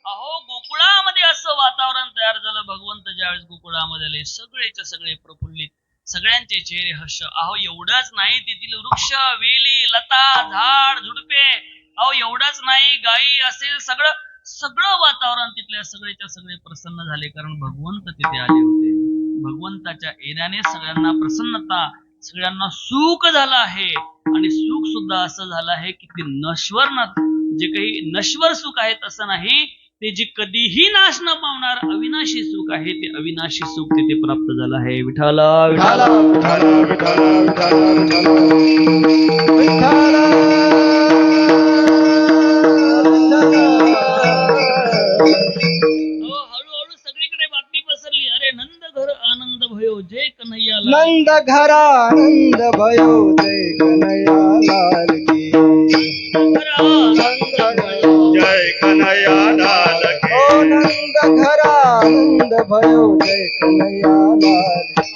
अहो गोकुळामध्ये असं वातावरण तयार झालं. भगवंत ज्यावेळेस गोकुळामध्ये आले, सगळेचे सगळे प्रफुल्लित, सगळ्यांचे चेहरे हर्ष. अहो एवढंच नाही, तेथील वृक्ष वेली लता झाड झुडपे, अहो एवढंच नाही, गायी असेल, सगळं वातावरण तिथल्या सगळेच्या सगळे प्रसन्न झाले, कारण भगवंत तिथे आले होते. भगवंताच्या येण्याने सगळ्यांना प्रसन्नता, सगळ्यांना सुख झालं आहे. आणि सुख सुद्धा असं झालं आहे की ते नश्वर, जे काही नश्वर सुख आहे तसं नाही, ते जे कधीही नाश न पावणार अविनाशी सुख आहे, ते अविनाशी सुख तिथे प्राप्त झालं आहे. विठाला विठाला विठाला विठाला विठाला विठाला हळूहळू सगळीकडे बातमी पसरली, अरे नंद घर आनंद भयो जय कन्हैया, नंद घर आनंद भयो जय कन्हैया लाल की, जय कन्हैया लाल की. ओ नंद घर आनंद भयो जय कन्हैया लाल की,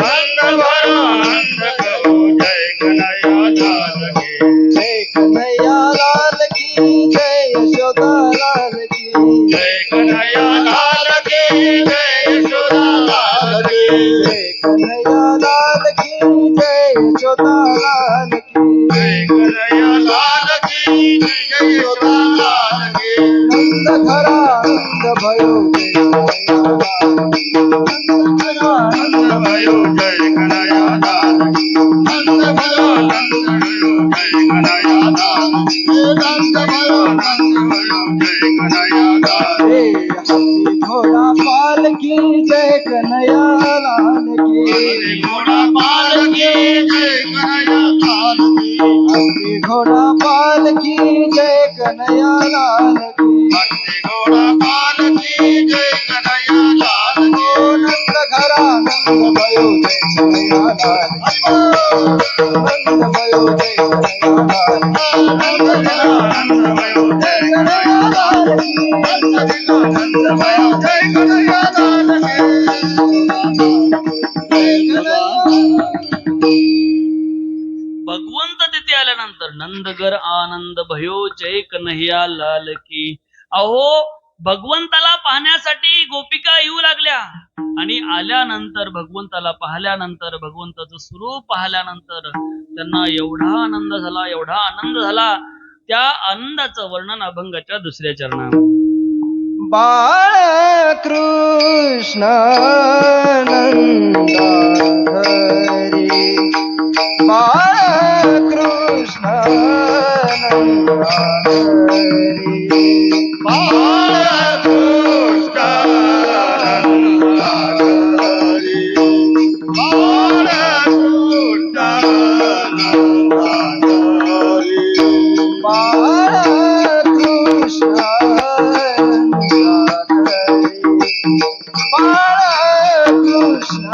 नंद घर आनंद भयो जय कन्हैया लाल की, जय कन्हैया लाल की, जय यशोदा लाल की, जय कन्हैया लाल की, जय यशोदा लाल की, जय कन्हैया लाल की, जय यशोदा लाल की, जय कन्हैया लाल की, जय यशोदा लाल की. नंद घर आनंद भयो जय कन्हैया लाल की, नंद घर आनंद भयो जय कन्हैया लाल की, नंद भयो जय कन्हैया लाल की, नंद भयो जय कन्हैया लाल की. हाथी घोड़ा पाल की जय कन्हैया लाल की, हाथी घोड़ा पाल की जय कन्हैया लाल की, हाथी घोड़ा पाल की जय कन्हैया लाल की, हाथी घोड़ा पाल की जय कन्हैया लाल की. नंद घर आनंद भयो जय कन्हैया लाल की, नंद भयो जय कन्हैया लाल की, नंद घर आनंद भयो जय कन्हैया लाल की, नंद भयो जय कन्हैया लाल की. भगवंत तिथे आल्यानंतर नंदगर आनंद भयो जय कन्हैया लाल की. अहो भगवंताला पाहण्यासाठी गोपिका येऊ लागल्या, आणि आल्यानंतर भगवंताला पाहिल्यानंतर, भगवंताचं स्वरूप पाहिल्यानंतर त्यांना एवढा आनंद झाला, एवढा आनंद झाला. त्या आनंदाचं वर्णन अभंगाच्या दुसऱ्या चरणात. बाळ कृष्ण नंदा हरी, बाळ कृष्ण नंदा हरी, बाळ कृष्ण नंदा हरी, बाळ बाळकृष्ण बाळकृष्ण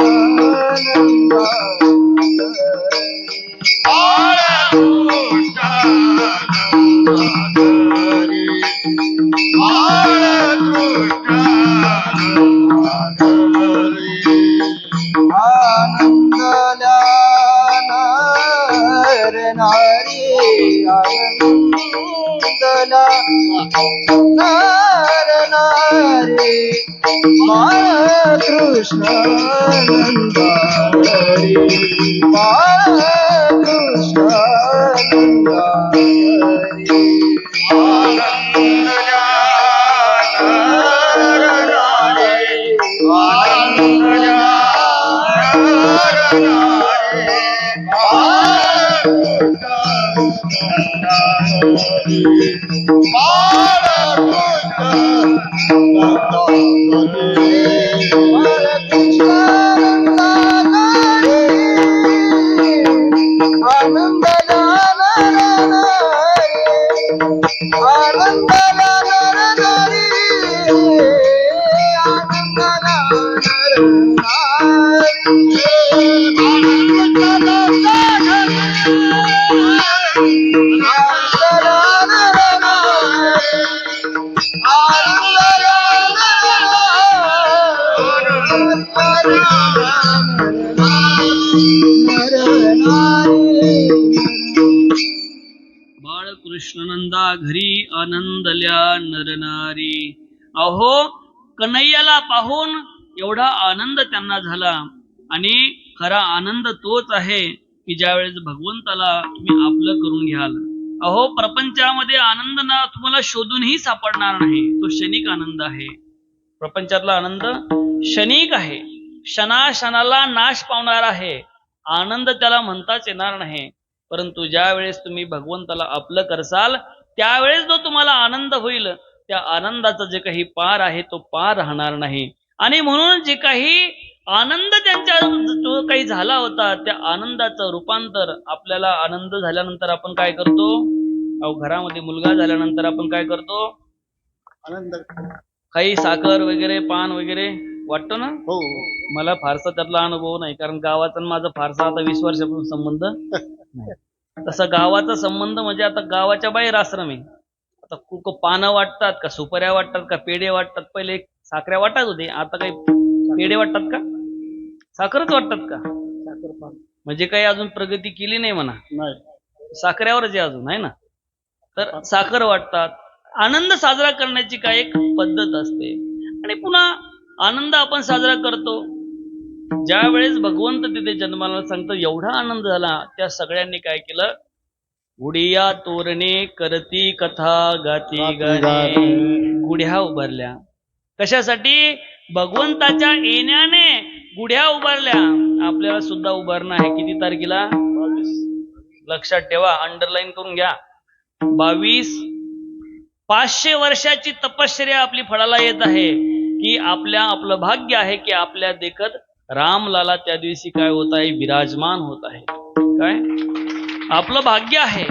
आनंदल्या नर नारी आनंदला नर नारी बाळकृष्ण नंदारी बाळकृष्ण नंदारी आनंदल्या नर नारी आनंदल्या बाळकृष्णनंदा घरी आनंदल्या नरनारी. अहो कन्हैयाला पाहून एवढा आनंद त्यांना झाला. आणि खरा आनंद तोच आहे की ज्यावेळेस भगवंताला तुम्ही आपलं करून घ्याल. अहो प्रपंचामध्ये आनंद ना तुम्हाला शोधूनही सापडणार नाही. तो क्षणिक आनंद आहे. प्रपंचातला आनंद क्षणिक आहे. क्षणाक्षणाला नाश पावणार आहे. आनंद त्याला म्हणताच येणार नाही. परंतु ज्या वेळेस तुम्ही भगवंताला आपलं करसाल त्यावेळेस जो तुम्हाला आनंद होईल त्या आनंदाचा जे काही पार आहे तो पार राहणार नाही. आणि म्हणून जे काही आनंद त्यांच्या जो काही झाला होता त्या आनंदाचं रूपांतर आपल्याला आनंद झाल्यानंतर आपण काय करतो. अहो घरामध्ये मुलगा झाल्यानंतर आपण काय करतो. आनंद काही साखर वगैरे पान वगैरे वाटतो ना. हो मला फारसा त्यातला अनुभव नाही कारण गावाचा माझा फारसा आता 20 वर्षापासून संबंध नाही. तसा गावाचा संबंध म्हणजे आता गावाच्या बाहेर आश्रम आहे. आता पानं वाटतात का सुपाऱ्या वाटतात का पेढे वाटतात. पहिले साखऱ्या वाटत होते आता काही पेढे वाटतात का साखरच वाटतात का. साखर पान म्हणजे काही अजून प्रगती केली नाही म्हणा. नाही साखऱ्यावरच आहे अजून आहे ना. तर साखर वाटतात. आनंद साजरा करण्याची काय एक पद्धत असते. आणि पुन्हा आनंद आपण साजरा करतो ज्या वेळेस भगवंत तिथे जन्माला सांगतो. एवढा आनंद झाला त्या सगळ्यांनी काय केलं. गुढिया तोरणे करती कथा गाती गाणे गुढ्या उभारल्या. कशासाठी. भगवंताच्या येण्याने गुढ्या उभारल्या. आपल्याला सुद्धा उभारणं आहे. किती तारखेला. 22. लक्षात ठेवा अंडरलाईन करून घ्या. 22. 500 वर्षाची तपश्चर्या आपली फळाला येत आहे की आपलं भाग्य आहे की आपल्या देखत रामलाला त्या दिवशी काय होत आहे विराजमान होत आहे. काय आपलं भाग्य आहे.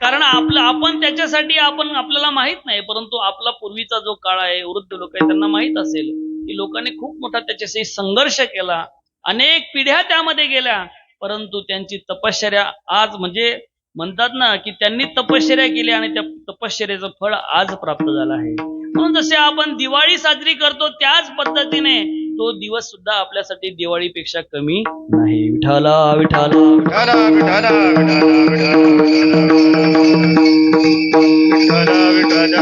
कारण आपण त्याच्यासाठी आपल्याला माहित नाही. परंतु आपला पूर्वीचा जो काळ आहे वृद्ध लोक आहे त्यांना माहित असेल की लोकांनी खूप मोठा त्याच्याशी संघर्ष केला. अनेक पिढ्या त्यामध्ये गेल्या. परंतु त्यांची तपश्चर्या आज म्हणजे म्हणतात ना की त्यांनी तपश्चर्या केली आणि त्या तपश्चर्याचं फळ आज प्राप्त झालं आहे. म्हणून जसे आपण दिवाळी साजरी करतो त्याच पद्धतीने तो दिवस सुद्धा आपल्यासाठी दिवाळीपेक्षा कमी नाही. विठाला विठाला विठाला विठाला विठाला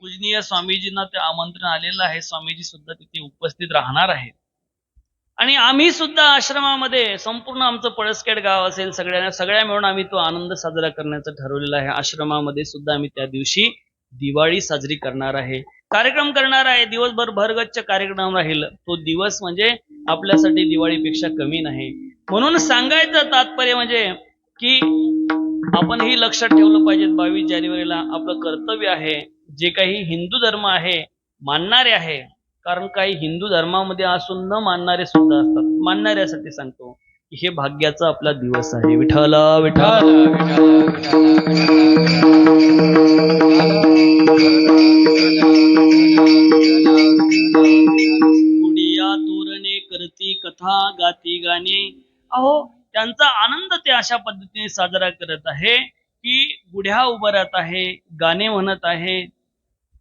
पूजनीय स्वामीजींना ते आमंत्रण आलेलं आहे. स्वामीजी सुद्धा तिथे उपस्थित राहणार आहेत. आणि आम्ही सुद्धा आश्रमामध्ये संपूर्ण आमचं पळसखेड गाव असेल सगळ्या मिळून आम्ही तो आनंद साजरा करण्याचं ठरवलेला आहे. आश्रमामध्ये सुद्धा आम्ही त्या दिवशी दिवाळी साजरी करणार आहे. कार्यक्रम करणार आहे. दिवसभर भरगच्च कार्यक्रम राहील. तो दिवस म्हणजे आपल्यासाठी दिवाळीपेक्षा कमी नाही. म्हणून सांगायचं तात्पर्य म्हणजे की आपण ही लक्षात ठेवलं पाहिजे. 22 जानेवारीला आपलं कर्तव्य आहे. जे काही हिंदू धर्म आहे मानणारे आहे. कारण काही हिंदू धर्मामध्ये असून न मानणारे सुद्धा असतात. मानणाऱ्यासाठी सांगतो. हे भाग्याचा आपला दिवस आहे. विठ्ठल विठ्ठल. गुडिया तोरणे करती कथा गाती गाणे. अहो त्यांचा आनंद ते अशा पद्धतीने साजरा करत आहे की गुढ्या उभं राहत आहे, गाणे म्हणत आहे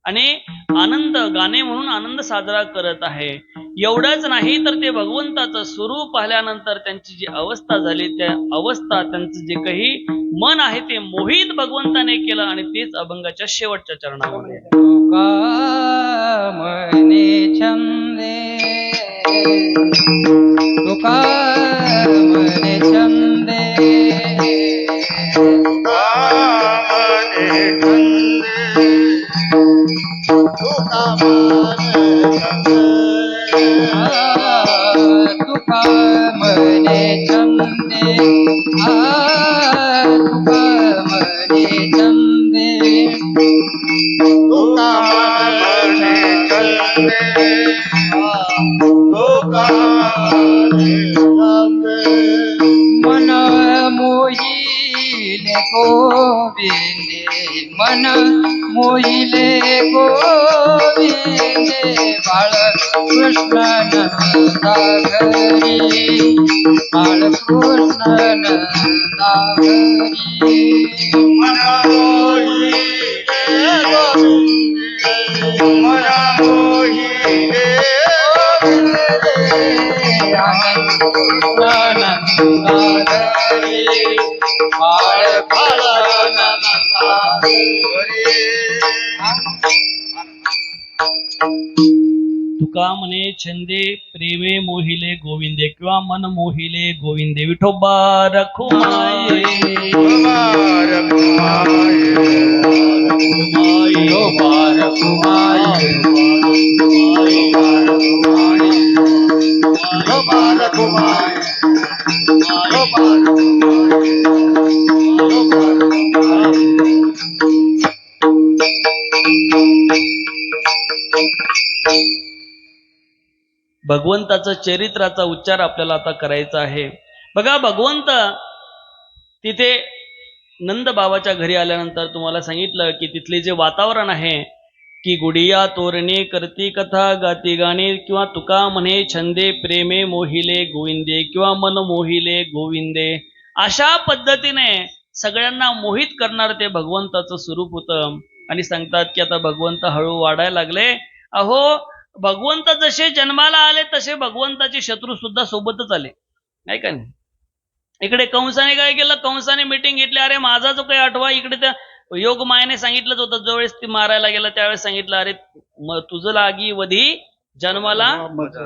आणि आनंद गाणे म्हणून आनंद साजरा करत आहे. एवढंच नाही तर ते भगवंताचं स्वरूप पाहिल्यानंतर त्यांची जी अवस्था झाली, त्या अवस्था त्यांचं जे काही मन आहे ते मोहित भगवंताने केलं आणि तेच अभंगाच्या शेवटच्या चरणामध्ये. तुका मने छंदे, तुका मने छंदे, तुका मने छंदे, तुका मने छंदे, तुका मने छंदे, तुका मने छंदे, तुका मने छंदे, तुका मने छंदे. मन मोहिले गोविंदे, मन मोहिले गोविंदे, बाळ कृष्ण नंदाघरी, बाळ कृष्ण नंदाघरी. मन मोहिले गोविंदे, मन मोहिले गोविंदे, कृष्ण नंदाघरी, बाळ कृष्ण नंदाघरी. तुका म्हणे छंदे प्रेमे मोहिले गोविंदे किंवा मन मोहिले गोविंदे. विठोबा रखुमाये, विठोबा रखुमाये, विठोबा रखुमाये, विठोबा रखुमाये, विठोबा रखुमाये, विठोबा भगवंताचं चरित्राचा उच्चार आपल्याला आता करायचा आहे. बघा भगवंत तिथे नंद बाबाच्या घरी आल्यानंतर तुम्हाला सांगितलं की तिथले जे वातावरण आहे की गुडिया तोरणे करती कथा गाती गाणे किंवा तुका म्हणे छंदे प्रेमे मोहिले गोविंदे किंवा मन मोहिले गोविंदे, अशा पद्धतीने सगळ्यांना मोहित करणार ते भगवंताचं स्वरूप होतं. आणि सांगतात की आता भगवंत हळू वाढायला लागले. अहो भगवंत जसे जन्माला आले तसे भगवंताचे शत्रू सुद्धा सोबतच आले, नाही का नाही. इकडे कंसाने काय केलं, कंसाने मिटिंग घेतली, अरे माझा जो काही आठवा, इकडे त्या योग मायाने सांगितलंच होतं ज्यावेळेस ती मारायला गेला त्यावेळेस सांगितलं, अरे तुझं लागी वधी जन्माला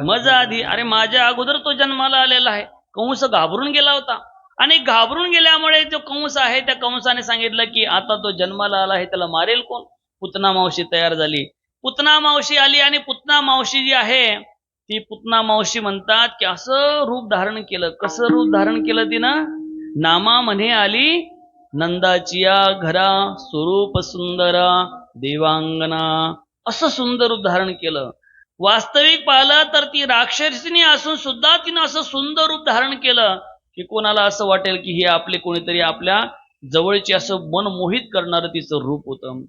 मजा आधी, अरे माझ्या अगोदर तो जन्माला आलेला आहे. कंस घाबरून गेला होता आणि घाबरून गेल्यामुळे जो कंस आहे त्या कंसाने सांगितलं की आता तो जन्माला आला आहे, त्याला मारेल कोण. पुतना मावशी तयार झाली, पुतना मावशी आली आणि पुतना मावशी जी आहे ती पुतना मावशी म्हणतात की असं रूप धारण केलं. कसं रूप धारण केलं तिनं, नामा म्हणे आली नंदाचिया घरा, स्वरूप सुंदरा देवांगना, असं सुंदर रूप धारण केलं. वास्तविक पाहिलं तर ती राक्षसिनी असून सुद्धा तिनं असं सुंदर रूप धारण केलं की कोणाला असं वाटेल की हे आपले कोणीतरी आपल्या जवळची, असं मन मोहित करणारं तिचं रूप होतं.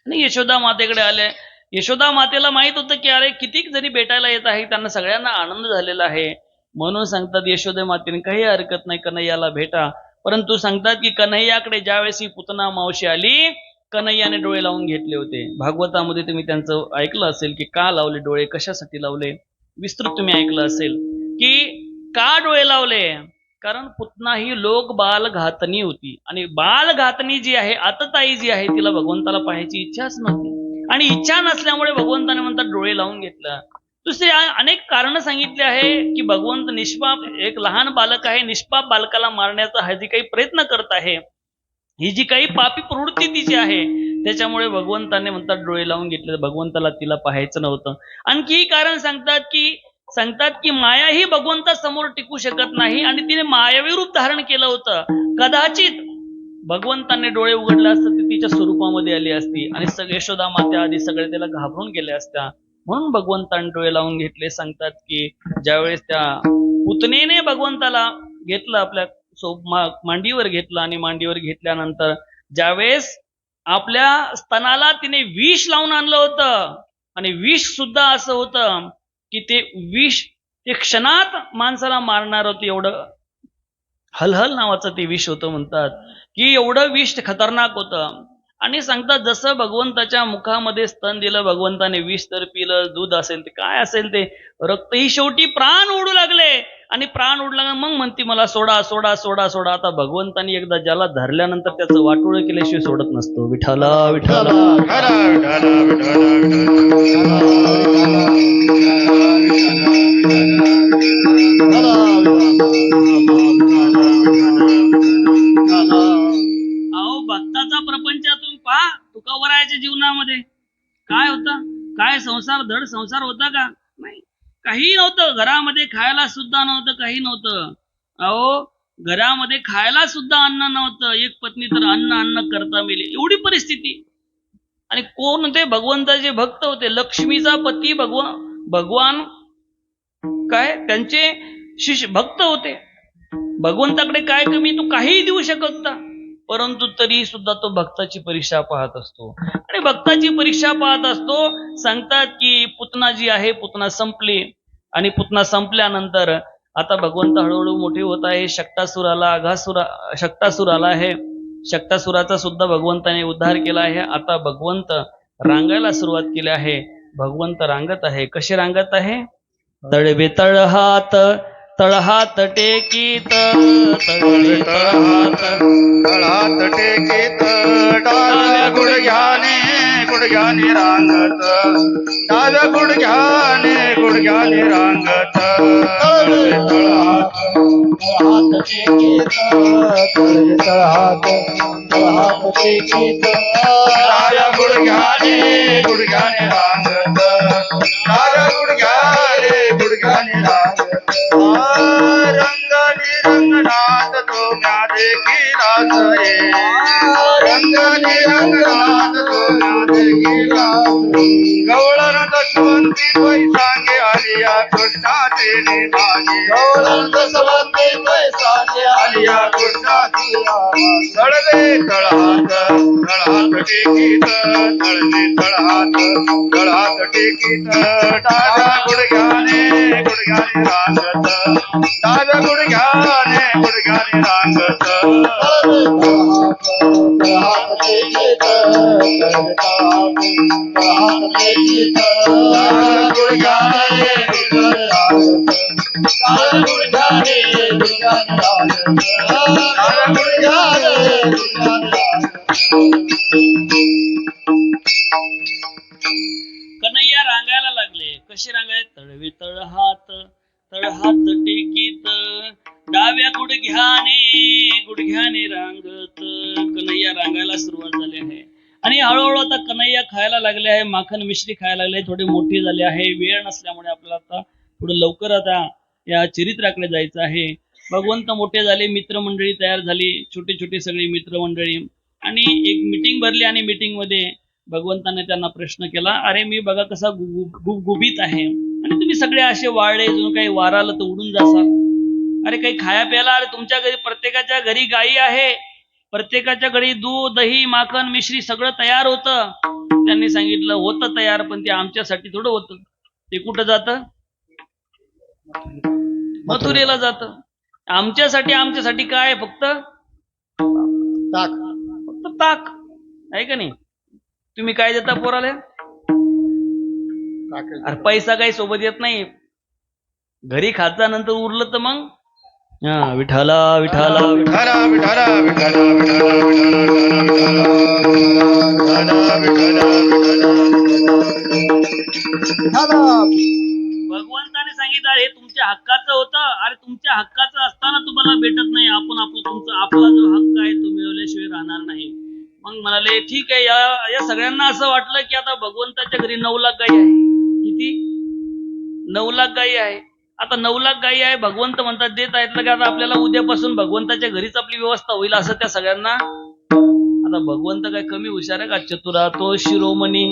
आणि यशोदा मातेकडे आले. यशोदा मातेला माहित होतं की अरे कितीक जरी भेटायला येत आहे त्यांना सगळ्यांना आनंद झालेला आहे, म्हणून सांगतात यशोदा मातेने काही हरकत नाही कन्हैयाला भेटा. परंतु सांगतात की कन्हैयाकडे ज्यावेळेस ही पुतना मावशी आली, कन्हैयाने डोळे लावून घेतले होते. भागवतामध्ये तुम्ही त्यांचं ऐकलं असेल की का लावले डोळे, कशासाठी लावले, विस्तृत तुम्ही ऐकलं असेल की का डोळे लावले. कारण पुतना ही लोक बाल घातनी होती आणि बाल घातनी जी आहे, आतताई जी आहे, तिला भगवंताला पाहायची इच्छाच नव्हती आणि इच्छा नसल्यामुळे भगवंताने म्हणतात डोळे लावून घेतला. दुसरे अनेक कारण सांगितले आहे की भगवंत निष्पाप, एक लहान बालक आहे, निष्पाप बालकाला मारण्याचा हा जी काही प्रयत्न करत आहे, ही जी काही पापी प्रवृत्ती तिची आहे, त्याच्यामुळे भगवंताने म्हणतात डोळे लावून घेतले. भगवंताला तिला पाहायचं नव्हतं. आणखी कारण सांगतात की माया ही भगवंता समोर टिकू शकत नाही आणि तिने मायावी रूप धारण केलं होतं. कदाचित भगवंताने डोळे उघडले असते ती तिच्या स्वरूपामध्ये आली असती आणि सगळे यशोदा मात्या आधी सगळे त्याला घाबरून गेले असत्या. म्हणून भगवंताने डोळे लावून घेतले. सांगतात की ज्यावेळेस त्या पुतनेने भगवंताला घेतलं, आपल्या मांडीवर घेतलं, आणि मांडीवर घेतल्यानंतर ज्यावेळेस आपल्या स्तनाला तिने विष लावून आणलं होतं, आणि विष सुद्धा असं होतं की ते विष ते क्षणात माणसाला मारणार होतं. एवढं हलहल नावाचं ते विष होतं. म्हणतात की एवढं विष खतरनाक होतं. आणि सांगतात जसं भगवंताच्या मुखामध्ये स्तन दिलं भगवंताने, विष तर पिलं, दूध असेल ते काय असेल ते रक्त, ही शेवटी प्राण ओढू लागले. आणि प्राण ओढला मग म्हणते मला सोडा सोडा सोडा सोडा. आता भगवंतानी एकदा ज्याला धरल्यानंतर त्याचं वाटोळ केल्याशिवाय सोडत नसतो. विठ्ठला विठ्ठला अहो भक्ताचा प्रपंचातून पहा तुकोबरायाच्या जीवनामध्ये काय होतं, काय संसार, धड संसार होता का? नाही, काही नव्हतं. घरामध्ये खायला सुद्धा नव्हतं, काही नव्हतं. अहो घरामध्ये खायला सुद्धा अन्न नव्हतं. एक पत्नी तर अन्न करता मेली, एवढी परिस्थिती. आणि कोण होते? भगवंताचे भक्त होते. लक्ष्मीचा पती भगवान काय त्यांचे शिष्य भक्त होते. भगवंताकडे काय कमी, तो काहीही देऊ शकत होता, परंतु तरी सुद्धा तो भक्ताची परीक्षा पाहत असतो. आणि भक्ताची परीक्षा पाहत असतो. सांगतात की पुतना जी आहे, पुतना संपली. आणि पुतना संपल्यानंतर आता भगवंत हळूहळू मोठे होत आहे. शक्तासुर आला आहे. शक्तासुराचा सुद्धा भगवंताने उद्धार केला आहे. आता भगवंत रांगायला सुरुवात केली आहे. भगवंत रांगत आहे. कसे रांगत आहे? तळवे तळहात तळहात टेकीत, तळवे तळहात तळहात टेकीत, डाव्या गुडघ्याने रांगत, डाव्या गुडघ्याने रांगत. तळवे तळहात टेकीत, तळवे तळहात टेकीत, डाव्या गुडघ्याने रांगत, डाव्या गुडघ्याने रांगत. रंगानी रंगनाथ तो म्या देखीलाच ये, रंगानी रंगनाथ तो म्या देखीलाच. गवळण दशवंती पैसांगे आलिया कृष्णाचे मागे, गवळण दशवंती पैसांगे आलिया कृष्णाची. तळवे तळहात टेकीत, तळवे तळहात टेकीत, डाव्या गुडघ्याने रांगत, डाव्या गुडघ्याने रांगत. तळहात टेकीत, गुडघ्याने रांगत, डाव्या गुडघ्याने कन्हैया रांगायला लागले. कसे रांगायले? तळवे तळहात टेकीत, डाव्या गुडघ्याने रांगत. कन्हैया रांगायला सुरुवात झाली आहे. आणि हळूहळू आता कन्हैया खायला लागले आहे. माखन मिश्री खायला लागले, थोडे मोठे झाले आहे. वेळ नसल्यामुळे आपल्याला आता थोडं लवकर आता या चरित्राकडे जायचं आहे. भगवंत मोठे झाले, मित्रमंडळी तयार झाली, छोटे छोटे सगळी मित्रमंडळी. आणि एक मिटिंग भरली. आणि मिटिंग मध्ये भगवंताने त्यांना प्रश्न केला, अरे मी बघा कसा गुबगुबीत आहे, आणि तुम्ही सगळे असे वाळले, जणू काही वार आलं तर उडून जासाल. अरे काही खाया प्यायला? अरे तुमच्या घरी प्रत्येकाच्या घरी गायी आहे, प्रत्येकाच्या घरी दूध, दही, माखन, मिश्री सगळं तयार होतं. त्यांनी सांगितलं होतं तयार, पण ते आमच्यासाठी थोडं होतं. ते कुठं जातं? मथुरेला जातं. आमच्यासाठी काय? फक्त ताक आहे का नाही? तुम्ही काय देता पोराला? अरे पैसा काही सोबत येत नाही. घरी खाजा, नंतर उरलं तर मग विठाला विठाला विठाला विठाला विठाला भगवंताने सांगितलं हे तुमच्या हक्काचं होतं. अरे तुमच्या हक्काचं असताना तुम्हाला भेटत नाही. आपला जो हक्क आहे तो मिळवल्याशिवाय राहणार नाही. मग म्हणाले ठीक आहे. या सगळ्यांना असं वाटलं की आता भगवंताच्या घरी 9 लाख गायी आहे. किती? 9 लाख गायी आहे. आता 9 लाख गायी आहे. भगवंत म्हणतात देत आहेत की आता आपल्याला उद्यापासून भगवंताच्या घरीच आपली व्यवस्था होईल असं त्या सगळ्यांना. आता भगवंत काय कमी हुशार आहे का? चतुरा तो शिरोमणी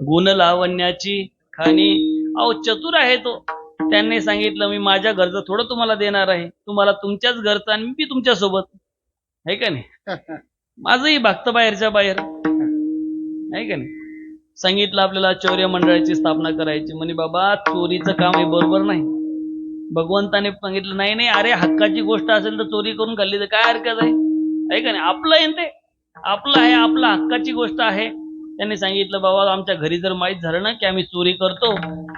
गुण लावण्याची खाणी. अहो चतुर आहे तो. त्यांनी सांगितलं मी माझ्या घरचं थोडं तुम्हाला देणार आहे, तुम्हाला तुमच्याच घरचं आणि मी तुमच्या सोबत आहे का नाही. माझंही भागतं बाहेरच्या बाहेर आहे का नाही. सांगितलं आपल्याला चौर्य मंडळाची स्थापना करायची. म्हणे बाबा चोरीचं काम हे बरोबर नाही. भगवंताने सांगितलं नाही नाही, अरे हक्काची गोष्ट असेल तर चोरी करून खाल्ली तर काय हरकत आहे का नाही. आपलं आहे ते, आपलं आहे, आपलं हक्काची गोष्ट आहे. त्यांनी सांगितलं बाबा आमच्या घरी जर माहीत झालं ना की आम्ही चोरी करतो,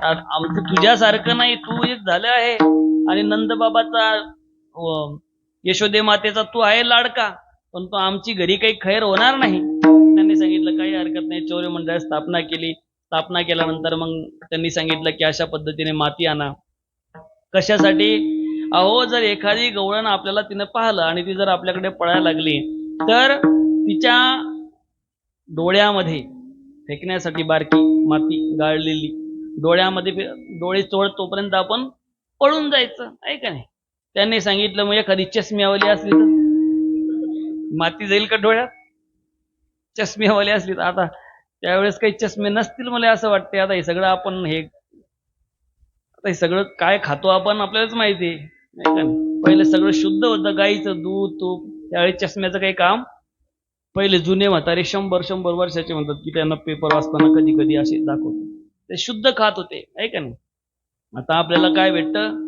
आमचं तुझ्यासारखं नाही, तू एक झालं आहे आणि नंदबाबाचा यशोदे मातेचा तू आहे लाडका, पण तो आमची घरी काही खैर होणार नाही. त्यांनी सांगितलं काही हरकत नाही. चौर्य मंडळ स्थापना केली. स्थापना केल्यानंतर मग त्यांनी सांगितलं की अशा पद्धतीने माती आणा. कशासाठी. अहो जर एखादी गवळण आपल्याला तिनं पाहिलं आणि ती जर आपल्याकडे पळायला लागली तर तिच्या डोळ्यामध्ये फेकण्यासाठी बारकी माती गाळलेली डोळ्यामध्ये डोळे चोळ तोपर्यंत आपण पळून जायचं आहे का नाही. त्यांनी सांगितलं मग एखादी चष्म्यावाली असली तर माती जाईल का डोळ्यात. चष्म्यावाली असली तर आता त्यावेळेस काही चष्मे नसतील मला असं वाटते. आता हे सगळं आपण हे सगळं काय खातो आपण आपल्यालाच माहिती आहे नाही का. पहिले सगळं शुद्ध होतं, गाईचं दूध तूप. त्यावेळेस चष्म्याचं काही काम. पहिले जुने म्हातारे 100 वर्षाचे म्हणतात की त्यांना पेपर वाचताना कधी कधी असे दाखवतो, ते शुद्ध खात होते आहे का नाही. आता आपल्याला काय भेटतं,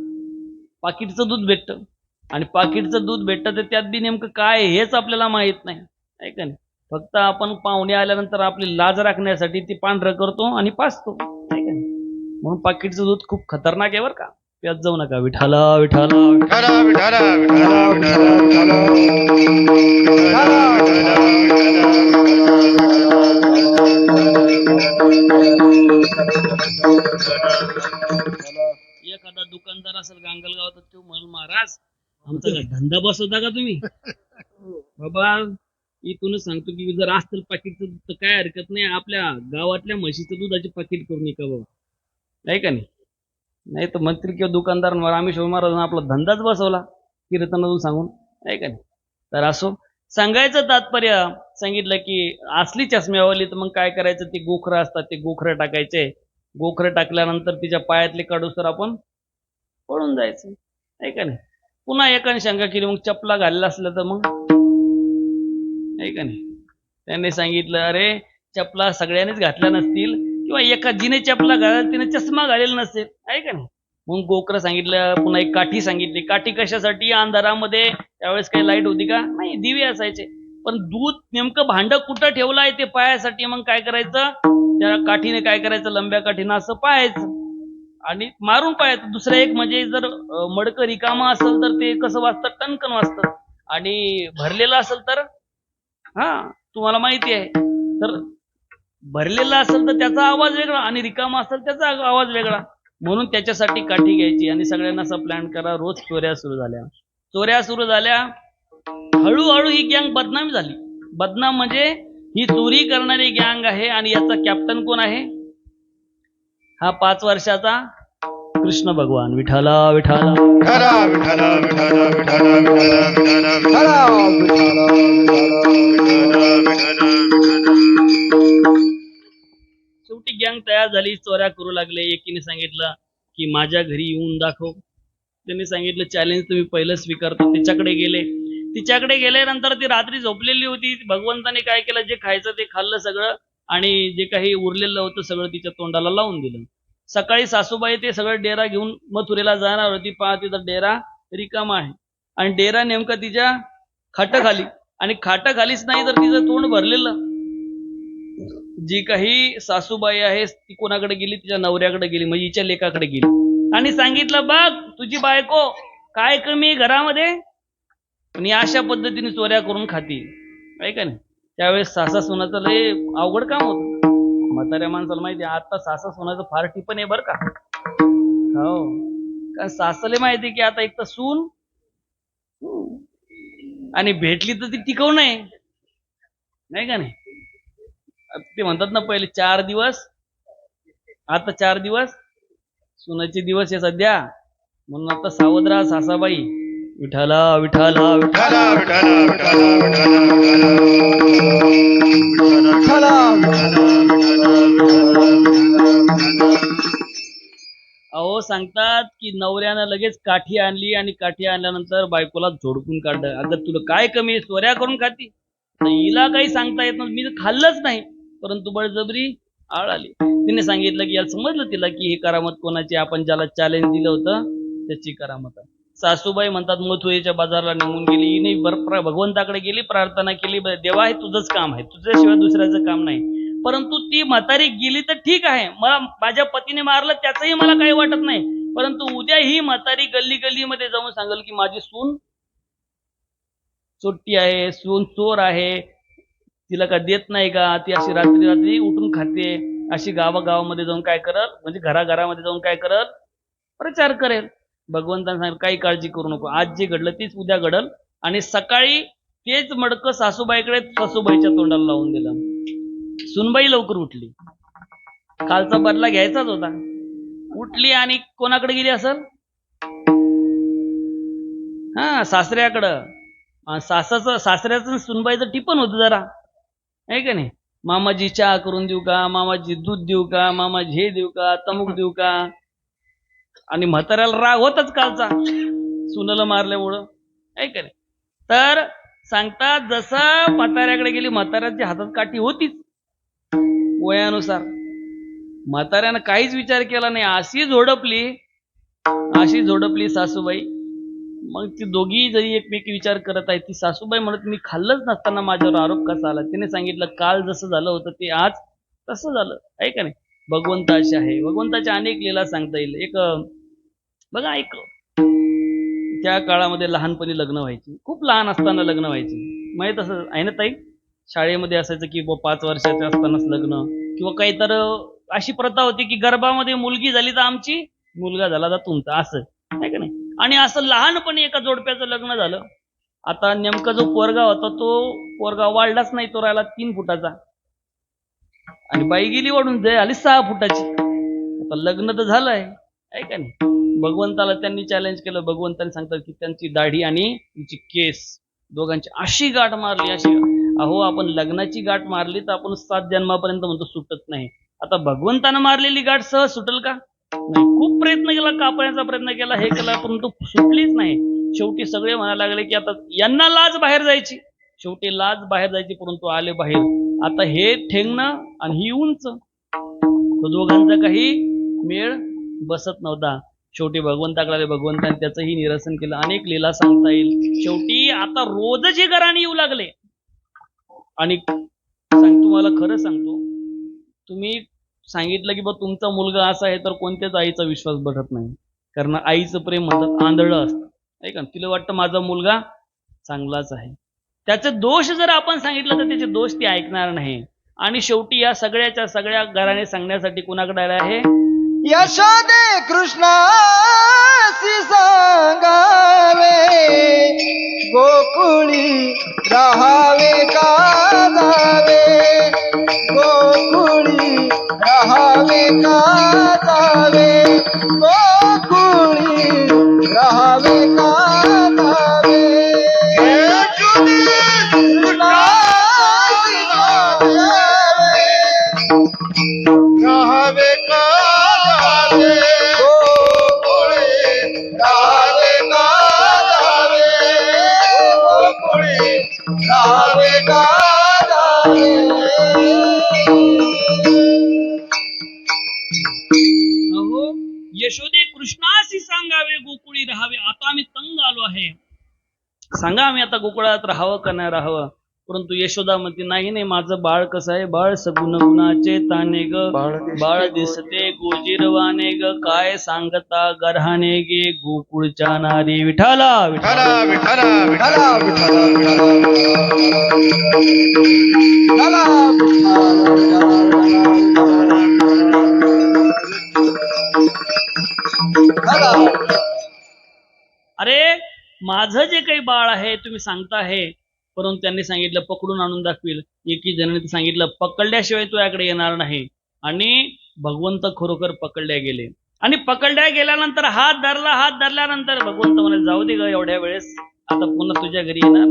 पाकिटचं दूध भेटतं आणि पाकिटचं दूध भेटतं तर त्यात बी नेमकं काय हेच आपल्याला माहित नाही आहे का नाही. फक्त आपण पाहुणे आल्यानंतर आपली लाज राखण्यासाठी ती पांढरं करतो आणि पाचतो आहे का नाही. म्हणून पाकिटचं दूध खूप खतरनाक आहे बरं का. त्यात जाऊ नका. विठाला विठाला विठाला विठाला विठाला विठाला एखादा दुकानदार असेल गांगलगावात तो म्हण महाराज आमचा धंदा बसवता का तुम्ही. बाबा इथूनच सांगतो की जर असतील पाकिटचं दूध तर काय हरकत नाही, आपल्या गावातल्या म्हशीचं दुधाची पाकिट करून नका बाबा नाही का नाही. नाही तर म्हणतील किंवा दुकानदार रामेश्वर महाराजांना आपला धंदाच बसवला कीर्तनातून सांगून आहे का नाही. तर असो सांगायचं तात्पर्य सांगितलं की असली चष्म्यावाली तर मग काय करायचं, ते गोखरं असतात ते गोखरं टाकायचे. गोखरं टाकल्यानंतर तिच्या पायातले काढूसतर आपण पळून जायचं आहे का नाही. पुन्हा एकाने शंका केली मग चपला घालला असलं तर मग आहे का नाही. त्यांनी सांगितलं अरे चपला सगळ्यांनीच घातल्या नसतील किंवा एका जिने चपला घालायला तिने चष्मा घालेला नसेल आहे का नाही. मग गोखरं सांगितलं. पुन्हा एक काठी सांगितली. काठी कशासाठी. अंधारामध्ये त्यावेळेस काही लाईट होती का नाही, दिवे असायचे. पण दूध नेमकं भांड कुठं ठेवलं आहे ते पायासाठी. मग काय करायचं, त्या काठीने काय करायचं, लंब्या काठीनं असं पाहायचं आणि मारून पाहायचं. दुसरं एक म्हणजे जर मडकं रिकामं असेल तर ते कसं वाजतं, टणकन वाजतं. आणि भरलेलं असेल तर तुम्हाला माहिती आहे, तर भरलेला असेल तर त्याचा आवाज वेगळा आणि रिकामा असेल त्याचा आवाज वेगळा. म्हणून त्याच्यासाठी काठी घ्यायची आणि सगळ्यांना असं प्लॅन करा. रोज चोऱ्या सुरू झाल्या. हळूहळू ही गँग बदनामी झाली. बदनाम म्हणजे ही चोरी करणारी गँग आहे आणि याचा कॅप्टन कोण आहे, हा 5 वर्षाचा कृष्ण भगवान. विठाला विठाला विठाला विठाला विठाला विठाला विठाला विठाला शेवटी गँग तयार झाली. चोऱ्या करू लागले. एकीने सांगितलं की माझ्या घरी येऊन दाखव. त्यांनी सांगितलं चॅलेंज तुम्ही पहिलं स्वीकारतो. तिच्याकडे गेल्यानंतर ती रात्री झोपलेली होती. भगवंताने काय केलं, जे खायचं ते खाल्लं सगळं आणि जे काही उरलेलं होतं सगळं तिच्या तोंडाला लावून दिलं. सकाळी सासूबाई ते सगळं डेरा घेऊन मथुरेला जाणार होती. पहा तिथं डेरा रिकामा आहे आणि डेरा नेमका तिच्या खाटाखाली. आणि खाटाखालीच नाही तर तिचं तोंड भरलेलं. जी काही सासूबाई आहे ती कोणाकडे गेली, तिच्या नवऱ्याकडे गेली, म्हणजे हिच्या लेकाकडे गेली आणि सांगितलं बघ तुझी बायको काय कमी घरामध्ये आणि अशा पद्धतीने चोऱ्या करून खाती आहे का नाही. त्यावेळेस सासा सोनाचं लय अवघड काम होतं. म्हाताऱ्या माणसाला माहिती आहे आता सासा सोनाचं फार टिपण आहे बरं का. हो, कारण सासाला माहिती की आता एक तर सून आणि भेटली तर ती टिकवू नाही का नाही. ते म्हणतात ना पहिले 4 दिवस, आता 4 दिवस सुनाचे दिवस आहे सध्या. म्हणून आता सावध राहा सासाबाई. विठाला विठाला विठाला विठाला विठाला विठाला विठाला विठाला सांगतात की नवऱ्यानं लगेच काठी आणली आणि काठी आणल्यानंतर बायकोला झोडपून काढलं. अगं तुला काय कमी आहे, चोऱ्या करून खाती? तर हिला काही सांगता येत नाही, मी खाल्लंच नाही, परंतु बळजबरी आळ आली. तिने सांगितलं की याला समजलं तिला की ही करामत कोणाची, आपण ज्याला चॅलेंज दिलं होतं त्याची करामत आहे. सासूबाई म्हणतात मथुरेच्या बाजारला निघून गेली, हिने भगवंताकडे गेली, प्रार्थना केली, देवा हे तुझंच काम आहे, तुझ्याशिवाय दुसऱ्याचं काम नाही. परंतु ती म्हातारी गेली तर ठीक आहे, मला माझ्या पतीने मारलं त्याचंही मला काही वाटत नाही, परंतु उद्या ही म्हातारी गल्ली गल्लीमध्ये जाऊन सांगेल की माझी सून चोट्टी आहे, सून चोर आहे, तिला का देत नाही का, ती अशी रात्री रात्री उठून खाते, अशी गावागावामध्ये जाऊन काय करल, म्हणजे घराघरामध्ये जाऊन काय करल, प्रचार करेल. भगवंताने सांगितलं काही काळजी करू नको, आज जे घडलं तीच उद्या घडल. आणि सकाळी तेच मडकं सासूबाईकडे सासूबाईच्या तोंडाला लावून दिलं. सुनबाई लवकर उठली, कालचा बदला घ्यायचाच होता, उठली आणि कोणाकडे गेली असल, सासऱ्याकडं. सासऱ्याचं सुनबाईचं टिपण होतं जरा, आहे का नाही, मामाजी चहा करून देऊ का, मामाजी दूध देऊ का, मामाजी हे देऊ का, तमुक देऊ का. आणि म्हाताऱ्याला राग होतच कालचा सुनला मारल्यामुळं, आहे का नाही. तर सांगतात जसं म्हाताऱ्याकडे गेली, म्हाताऱ्याच्या हातात काठी होतीच वयानुसार, म्हाताऱ्यानं काहीच विचार केला नाही, अशी झोडपली सासूबाई. मग ती दोघी जरी एकमेकी विचार करत आहे, ती सासूबाई म्हणत मी खाल्लंच नसताना माझ्यावर आरोप कसा आला. तिने सांगितलं काल जसं झालं होतं ते आज तसं झालं, आहे का नाही. भगवंताची आहे, भगवंताच्या अनेक लीला सांगता येईल. एक बघा, एक त्या काळामध्ये लहानपणी लग्न व्हायची, खूप लहान असताना लग्न व्हायची, माहित असं आहे ना ताई, शाळेमध्ये असायचं की 5 वर्षाचे असतानाच लग्न, किंवा काही तर अशी प्रथा होती की गर्भामध्ये मुलगी झाली तर आमची, मुलगा झाला तर तुमचा, असं आहे का नाही. आणि असं लहानपणी एका जोडप्याचं लग्न झालं. आता नेमका जो पोरगा होता तो पोरगा वाढलाच नाही, तो राहिला 3 फुटाचा, आणि बाई गेली वाढून झाली 6 फुटाची. आता लग्न तर झालंय, आहे का नाही. भगवंताला त्यांनी चॅलेंज केलं. भगवंताने सांगतात की त्यांची दाढी आणि तिची केस दोघांची अशी गाठ मारली, अशी. अहो, आपण लग्नाची गाठ मारली तर आपण 7 जन्मापर्यंत म्हणतो सुटत नाही. आता भगवंतानं मारलेली गाठ सहज सुटल का? नाही. खूप प्रयत्न केला, कापण्याचा प्रयत्न केला, हे केला, परंतु सुटलीच नाही. शेवटी सगळे म्हणायला लागले की आता यांना लाज बाहेर जायची, शेवटी लाज बाहेर जायची, परंतु आले बाहेर. आता हे ठेंगणं आणि ही उंच, दोघांचा काही मेळ बसत नव्हता. शेवटी भगवंताकडे आले, भगवंताने त्याचंही निरसन केलं. अनेक लीला सांगता येईल. शेवटी आता रोजच हे घराणे येऊ लागले. आणि तुम्हाला खरं सांगतो, तुम्ही सांगितलं की बा तुमचा मुलगा असा आहे तर कोणत्याच आईचा विश्वास बसत नाही, कारण आईचं प्रेम म्हणतात आंधळं असतं, आहे का. तिला वाटतं माझा मुलगा चांगलाच आहे, त्याचे दोष जर आपण सांगितलं तर त्याचे दोष ती ऐकणार नाही. आणि शेवटी या सगळ्याच्या सगळ्या घराने सांगण्यासाठी कुणाकडे आले आहे, यशोदे कृष्णासी सांगावे, गोकुळी राहावे का जावे, गोकुळी राहावे का जावे, गोकुळी राहावे का जावे. राहावे का जावे, गोकुळी राहावे का जावे, गोकुळी राहावे का जावे. अहो, यशोदे कृष्णाशी सांगावे, गोकुळी राहावे. आता आम्ही तंग आलो आहे, सांगा आम्ही आता गोकुळात राहावं का नाही राहावं. परंतु यशोदा म्हणते नाही नाही, माझं बाळ कसं आहे, बाळ सगुण गुणाचे ताने ग, बाळ दिसते गोजीरवाने ग, काय सांगता गरहाने गे, गोकुळच्या नारी. विठाला विठाला विठाला विठाला विठाला विठाला. अरे माझं जे काही बाळ आहे तुम्ही सांगता आहे, परंतु त्यांनी सांगितलं पकडून आणून दाखवील. एकी जणांनी सांगितलं पकडल्याशिवाय तो याकडे येणार नाही. आणि भगवंत खरोखर पकडल्या गेले. आणि पकडल्या गेल्यानंतर हात धरल्यानंतर भगवंत म्हणे जाऊ दे ग, एवढ्या वेळेस आता पुन्हा तुझ्या घरी येणार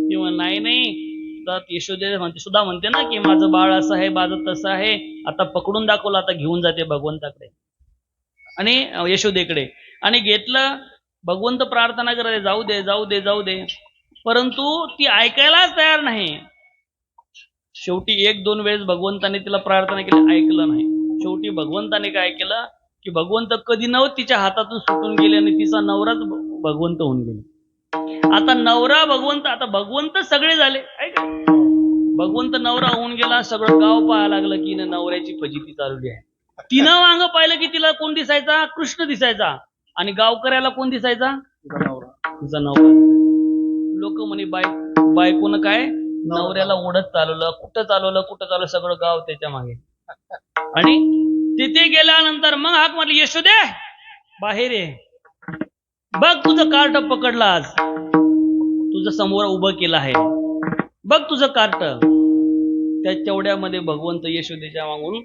किंवा नाही. तर यशोदे म्हणते, सुद्धा म्हणते ना की माझं बाळ असं आहे, माझं तसं आहे, आता पकडून दाखवलं, आता घेऊन जाते भगवंताकडे. आणि यशोदेकडे आणि घेतलं. भगवंत प्रार्थना करत जाऊ दे जाऊ दे जाऊ दे, परंतु ती ऐकायलाच तयार नाही. शेवटी 1-2 वेळेस भगवंताने तिला प्रार्थना केली, ऐकलं नाही. शेवटी भगवंताने काय केलं की भगवंत कधी नव्हतं तिच्या हातातून सुटून गेले आणि तिचा नवराच भगवंत होऊन गेले. आता नवरा भगवंत, आता भगवंत सगळे झाले. ऐका, भगवंत नवरा होऊन गेला. सगळं गाव पाहायला लागलं की नवऱ्याची फजिती चालली आहे. तिनं वांग पाहिलं की तिला कोण दिसायचा? कृष्ण दिसायचा. आणि गावकऱ्याला कोण दिसायचा? तिचा नवरा. लोक म्हणे बायकोनं काय नवऱ्याला ओढत चालवलं, कुठं चालवलं सगळं गाव त्याच्या मागे. आणि तिथे गेल्यानंतर मग हाक मारली, यशोदे बाहेर ये, बघ तुझं कार्ट पकडलं, आज तुझं समोर उभं केलं आहे, बघ तुझं कार्ट. त्या तेवढ्यामध्ये भगवंत यशोदेच्या मागून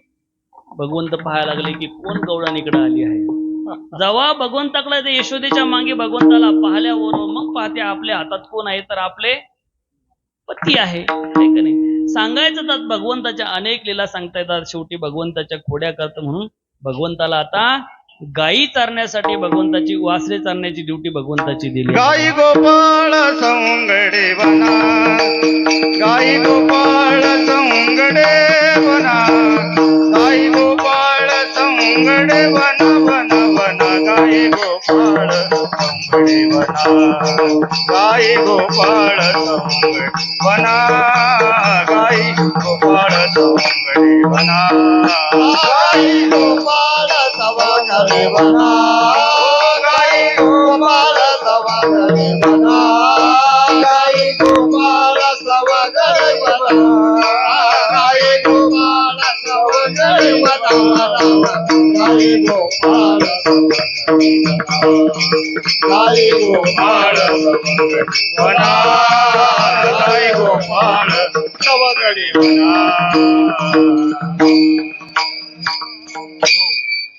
भगवंत पाहायला लागले की कोण गवळण इकडे आली आहे. जेव्हा भगवंताकडे यशोदेच्या मागे भगवंताला पाहिल्यावर मग पाहते आपल्या हातात कोण आहे, तर आपले पती आहे का नाही. सांगायचं तर भगवंताच्या अनेक लीला सांगता येतात. शेवटी भगवंताच्या खोड्या करत म्हणून भगवंताला आता गायी चारण्यासाठी भगवंताची वासरे चारण्याची ड्युटी भगवंताची दिली. गाई गोपाळ सौंगडे वना, गाई गोपाळ सौंगडे वना, गाई गोपाळ सौंगडे वना वना वना, गाई गोपाळ सौंगडे वना, गाई गोपाळ सौंगडे वना, गाई गोपाळ सौंगडे वना, गाई गोपाळ सौंगडे वना, गाई गोपाळ सौंगडे वना, गाई गोपाळ सौंगडे वना, गाई गोपाळ सौंगडे वना, गाई गोपाळ सौंगडे वना, गाई गोपाळ सौंगडे वना, गाई गोपाळ सौंगडे वना.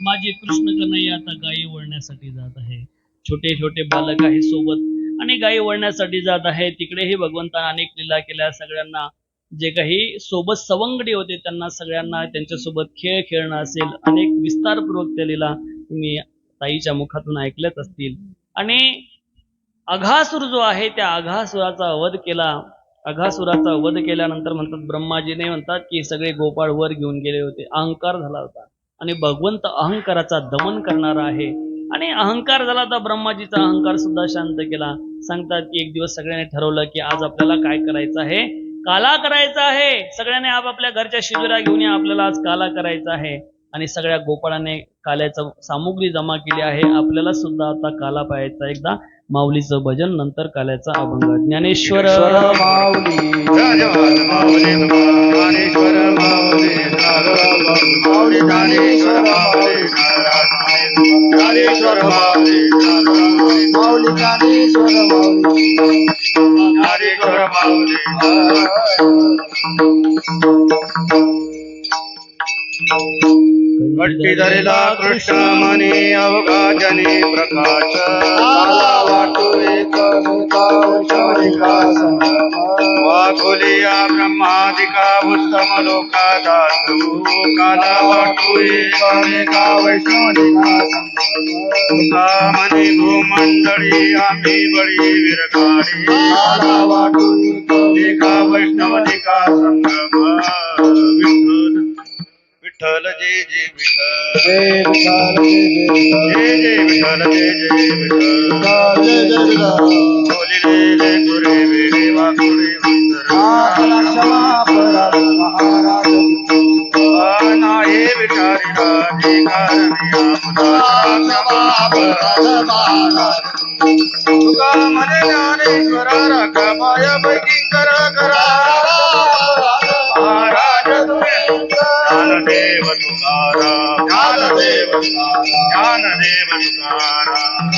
माझे कृष्ण कन्हैया आता गायी वळण्यासाठी जात आहे. छोटे छोटे बालक आहे सोबत आणि गायी वळण्यासाठी जात आहे. तिकडेही भगवंताने अनेक लीला केल्या. सगळ्यांना जे काही सोबत सवंगडी होते त्यांना सगळ्यांना त्यांच्यासोबत खेळ खेळणं असेल, अनेक विस्तारपूर्वक त्या लीला तुम्ही ताईच्या मुखातून ऐकल्याच असतील. आणि अघासुर जो आहे त्या अघासुराचा वध केला. अघासुराचा वध केल्यानंतर म्हणतात ब्रह्माजीने म्हणतात की सगळे गोपाळ वर घेऊन गेले होते. अहंकार झाला होता आणि भगवंत अहंकाराचा दमन करणारा आहे. आणि अहंकार झाला तर ब्रह्माजीचा अहंकार सुद्धा शांत केला. सांगतात की एक दिवस सगळ्यांनी ठरवलं की आज आपल्याला काय करायचं आहे, काला करायचा आहे. सगळ्यांनी आपापल्या घरच्या शिबिरा घेऊन या, आपल्याला आज काला करायचा आहे. आणि सगळ्या गोपाळाने काल्याचं सामुग्री जमा केली आहे. आपल्याला सुद्धा आता काला पाहायचा. एकदा माऊलीचं भजन, नंतर काल्याचा अभंग. ज्ञानेश्वर माऊली माऊली ज्ञानेश्वर माऊली माऊली ज्ञानेश्वर माऊली ज्ञानेश्वर माऊली माऊली ज्ञानेश्वर माऊली ज्ञानेश्वर माऊली. कट्टी धरला कृष्ण मनी अवघा जनी प्रकाश, वाकुलिया ब्रह्मादिका उत्तम लोका दातु, काला वाटुका वैष्णविका तुका मनी भूमंडळी आम्ही बळी विरगाडी, काला वाटुका वैष्णविका संगम. विठ्ठल जय जय विठ्ठल, जय जय विठ्ठल, जय जय विठ्ठल, जय जय विठ्ठल. बोलिले गुरे वेडे वाकुळे नाही विचारी राजी तुका म्हणे ज्ञानेश्वरा राखा माया पैकी करा करा महाराज तुम्ही ज्ञानदेव तुकाराम, ज्ञानदेव तुकाराम, ज्ञानदेव तुकाराम.